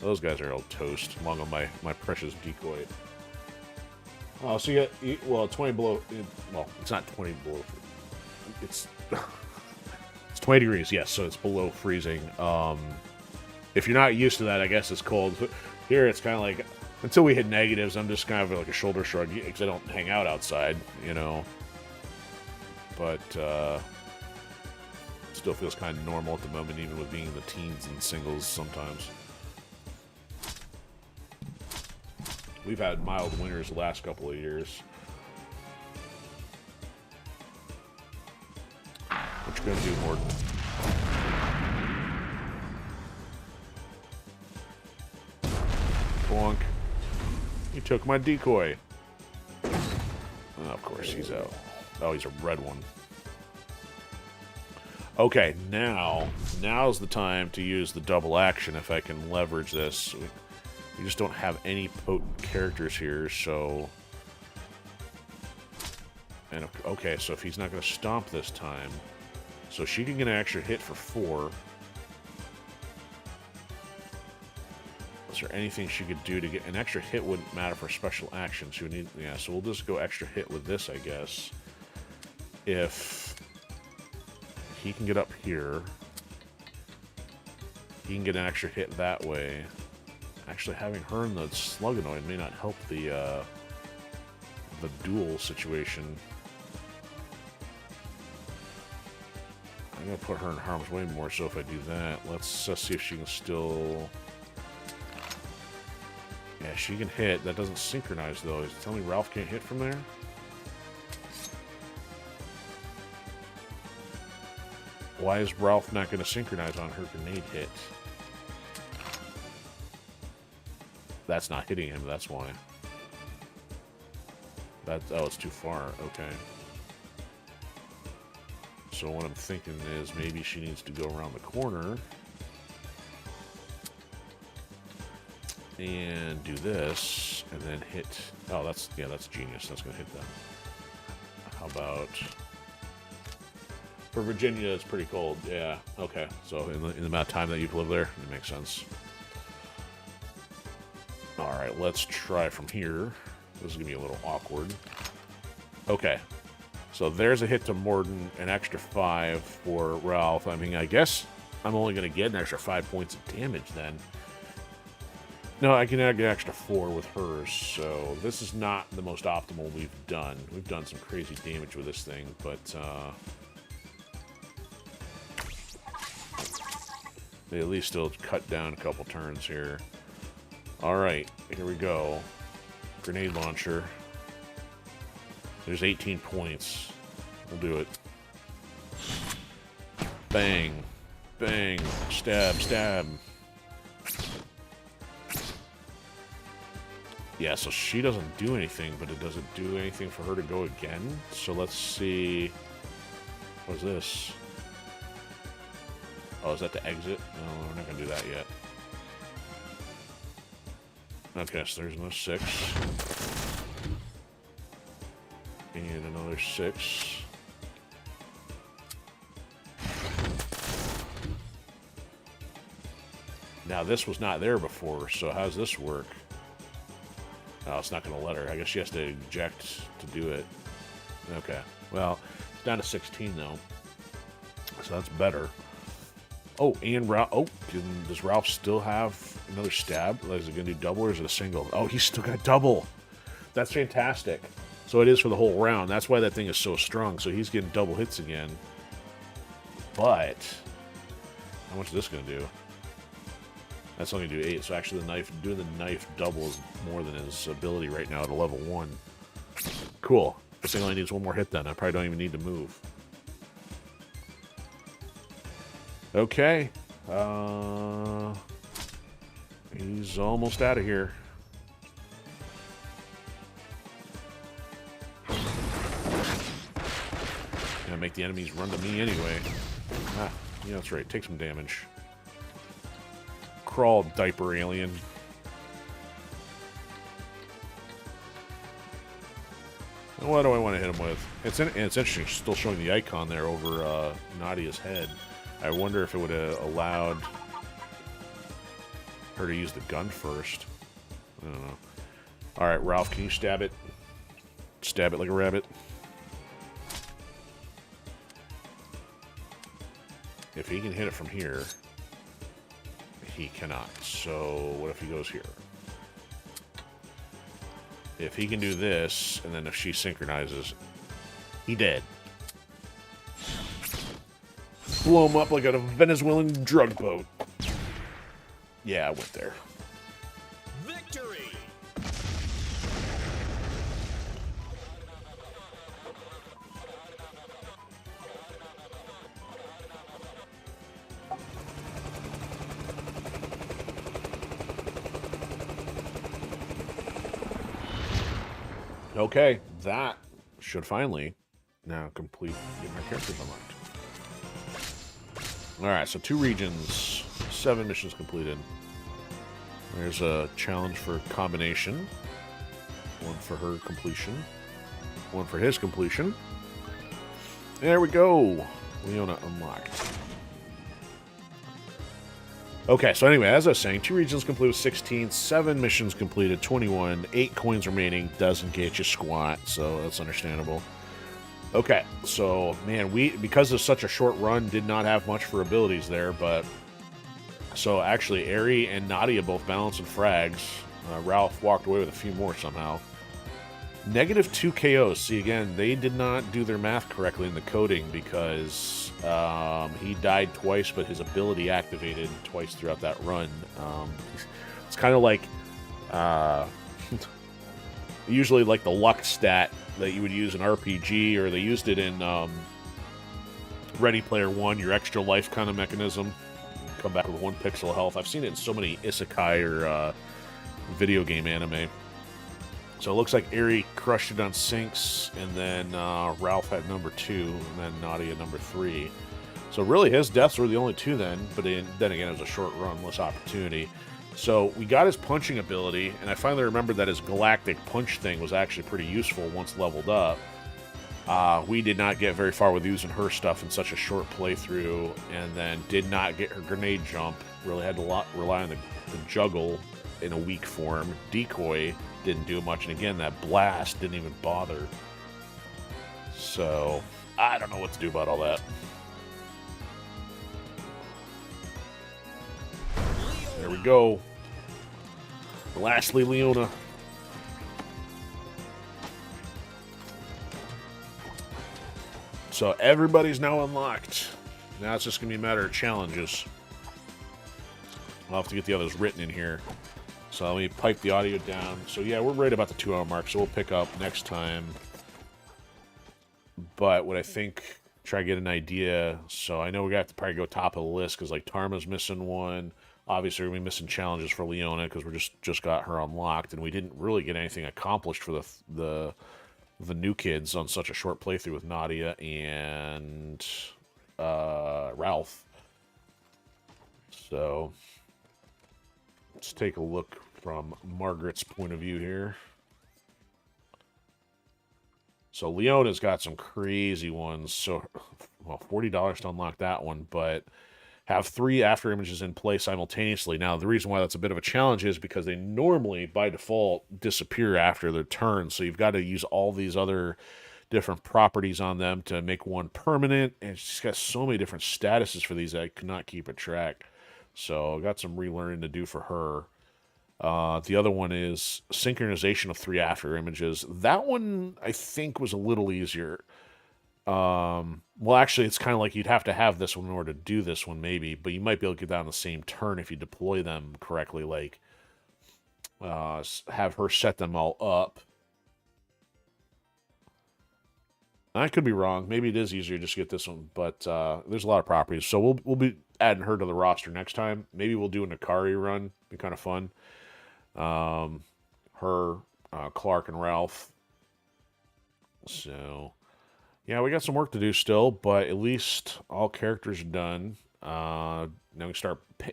Those guys are all toast, along with my precious decoy. Oh, so you got, well, 20 below, well, it's not 20 below, it's 20 degrees, yes, so it's below freezing. If you're not used to that, I guess it's cold. Here, it's kind of like, until we hit negatives, I'm just kind of like a shoulder shrug, because I don't hang out outside, you know. But, still feels kind of normal at the moment, even with being in the teens and singles sometimes. We've had mild winters the last couple of years. What you gonna do, Morton? Bonk. He took my decoy. Oh, of course, he's out. Oh, he's a red one. Okay, now's the time to use the double action if I can leverage this. We just don't have any potent characters here, so... And okay, so if he's not going to stomp this time... So she can get an extra hit for 4. Is there anything she could do to get... An extra hit wouldn't matter for special action. She would need... Yeah, so we'll just go extra hit with this, I guess. If... He can get up here. He can get an extra hit that way. Actually, having her in the Slugonoid may not help the duel situation. I'm going to put her in harm's way more, so if I do that, let's see if she can still... Yeah, she can hit. That doesn't synchronize, though. Is it telling me Ralf can't hit from there? Why is Ralf not going to synchronize on her grenade hit? That's not hitting him, that's why. Oh, it's too far. Okay. So what I'm thinking is maybe she needs to go around the corner and do this, and then hit... Oh, that's genius. That's going to hit them. How about... For Virginia, it's pretty cold. Yeah, okay. So in the amount of time that you've lived there, it makes sense. Alright, let's try from here. This is going to be a little awkward. Okay. So there's a hit to Morden, an extra 5 for Ralf. I mean, I guess I'm only going to get an extra 5 points of damage then. No, I can get an extra 4 with hers, so this is not the most optimal we've done. We've done some crazy damage with this thing, but... They at least still cut down a couple turns here. Alright, here we go. Grenade launcher. There's 18 points. We'll do it. Bang. Bang. Stab, stab. Yeah, so she doesn't do anything, but it doesn't do anything for her to go again. So let's see... What is this? Oh, is that the exit? No, we're not going to do that yet. Okay, so there's another 6. And another 6. Now, this was not there before, so how does this work? Oh, it's not going to let her. I guess she has to eject to do it. Okay. Well, it's down to 16, though. So that's better. Oh, and Ralf... Oh, does Ralf still have another stab? Is it going to do double or is it a single? Oh, he's still got double. That's fantastic. So it is for the whole round. That's why that thing is so strong. So he's getting double hits again. But... How much is this going to do? That's only going to do 8. So actually doing the knife double is more than his ability right now at a level 1. Cool. This thing only needs 1 more hit then. I probably don't even need to move. Okay. He's almost out of here. Gonna make the enemies run to me anyway. Ah, yeah, that's right. Take some damage. Crawl, diaper alien. What do I want to hit him with? It's interesting. She's still showing the icon there over Nadia's head. I wonder if it would have allowed her to use the gun first. I don't know. Alright, Ralf, can you stab it? Stab it like a rabbit. If he can hit it from here, he cannot. So, what if he goes here? If he can do this, and then if she synchronizes, he dead. Blow him up like a Venezuelan drug boat. Yeah, I went there. Victory! Okay, that should finally now complete get my characters unlocked. Alright, so 2 regions, 7 missions completed. There's a challenge for combination. 1 for her completion. 1 for his completion. There we go. Leona unlocked. Okay, so anyway, as I was saying, 2 regions complete with 16, 7 missions completed, 21, 8 coins remaining. Doesn't get you squat, so that's understandable. Okay, so, man, because of such a short run, did not have much for abilities there, but... So, actually, Ari and Nadia both balancing frags. Ralf walked away with a few more somehow. -2 KOs. See, again, they did not do their math correctly in the coding because he died twice, but his ability activated twice throughout that run. It's kind of like... usually like the luck stat that you would use in RPG, or they used it in Ready Player One, your extra life kind of mechanism. Come back with 1 pixel of health. I've seen it in so many isekai or video game anime. So it looks like Ari crushed it on sinks, and then Ralf had number 2, and then Nadia number 3. So really his deaths were the only 2 then, but then again it was a short run, less opportunity. So we got his punching ability, and I finally remembered that his galactic punch thing was actually pretty useful once leveled up. We did not get very far with using her stuff in such a short playthrough, and then did not get her grenade jump. Really had to rely on the juggle in a weak form. Decoy didn't do much, and again, that blast didn't even bother. So, I don't know what to do about all that. There we go. Lastly, Leona. So everybody's now unlocked. Now it's just going to be a matter of challenges. I'll have to get the others written in here. So let me pipe the audio down. So yeah, we're right about the 2-hour mark, so we'll pick up next time. But what I think, try to get an idea. So I know we're going to have to probably go top of the list, because like Tarma's missing one. Obviously, we're going to be missing challenges for Leona, because we just got her unlocked, and we didn't really get anything accomplished for the new kids on such a short playthrough with Nadia and Ralf. So let's take a look from Margaret's point of view here. So Leona's got some crazy ones. So, well, $40 to unlock that one, but have 3 after images in play simultaneously. Now, the reason why that's a bit of a challenge is because they normally, by default, disappear after their turn. So you've got to use all these other different properties on them to make one permanent. And it's just got so many different statuses for these that I could not keep a track. So I got some relearning to do for her. The other one is synchronization of 3 after images. That one, I think, was a little easier. Well, actually, it's kind of like you'd have to have this one in order to do this one, maybe, but you might be able to get that on the same turn if you deploy them correctly, like, have her set them all up. I could be wrong. Maybe it is easier just to get this one, but there's a lot of properties, so we'll be adding her to the roster next time. Maybe we'll do an Akari run. Be kind of fun. Her, Clark, and Ralf. So... yeah, we got some work to do still, but at least all characters are done. Now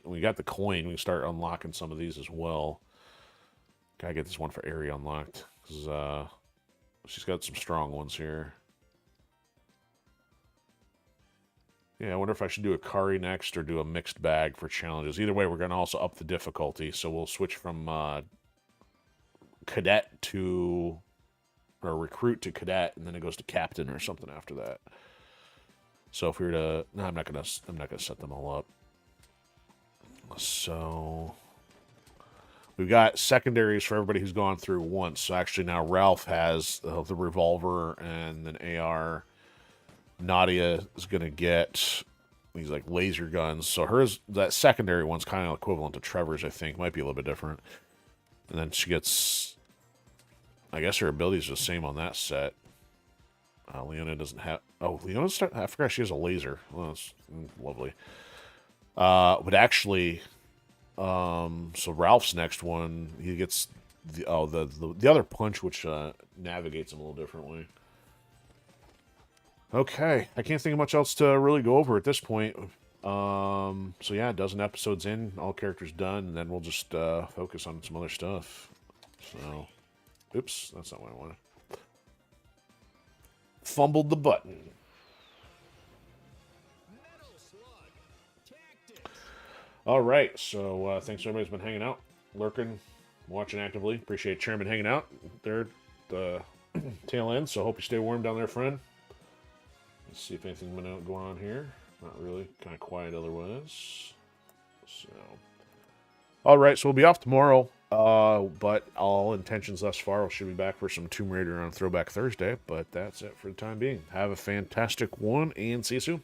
we got the coin. We can start unlocking some of these as well. Gotta get this one for Ari unlocked, because she's got some strong ones here. Yeah, I wonder if I should do a Kari next or do a mixed bag for challenges. Either way, we're going to also up the difficulty, so we'll switch from cadet to... or recruit to cadet, and then it goes to captain or something after that. So if we were to... no, I'm not gonna set them all up. So... we've got secondaries for everybody who's gone through once. So actually now Ralf has the revolver and an AR. Nadia is going to get these like laser guns. So hers, that secondary one's kind of equivalent to Trevor's, I think. Might be a little bit different. And then she gets... I guess her abilities are the same on that set. Leona doesn't have... oh, Leona's... I forgot she has a laser. Well, that's lovely. But actually... so Ralph's next one, he gets the other punch, which navigates him a little differently. Okay, I can't think of much else to really go over at this point. So yeah, a dozen episodes in, all characters done, and then we'll just focus on some other stuff. So, oops, that's not what I wanted. Fumbled the button. Metal Slug. Tactics. All right, so thanks to everybody who's been hanging out, lurking, watching actively. Appreciate Chairman hanging out there at the tail end, so hope you stay warm down there, friend. Let's see if anything's been going on here. Not really. Kind of quiet otherwise. So, all right, so we'll be off tomorrow, but all intentions thus far, we should be back for some Tomb Raider on Throwback Thursday, but that's it for the time being. Have a fantastic one, and see you soon.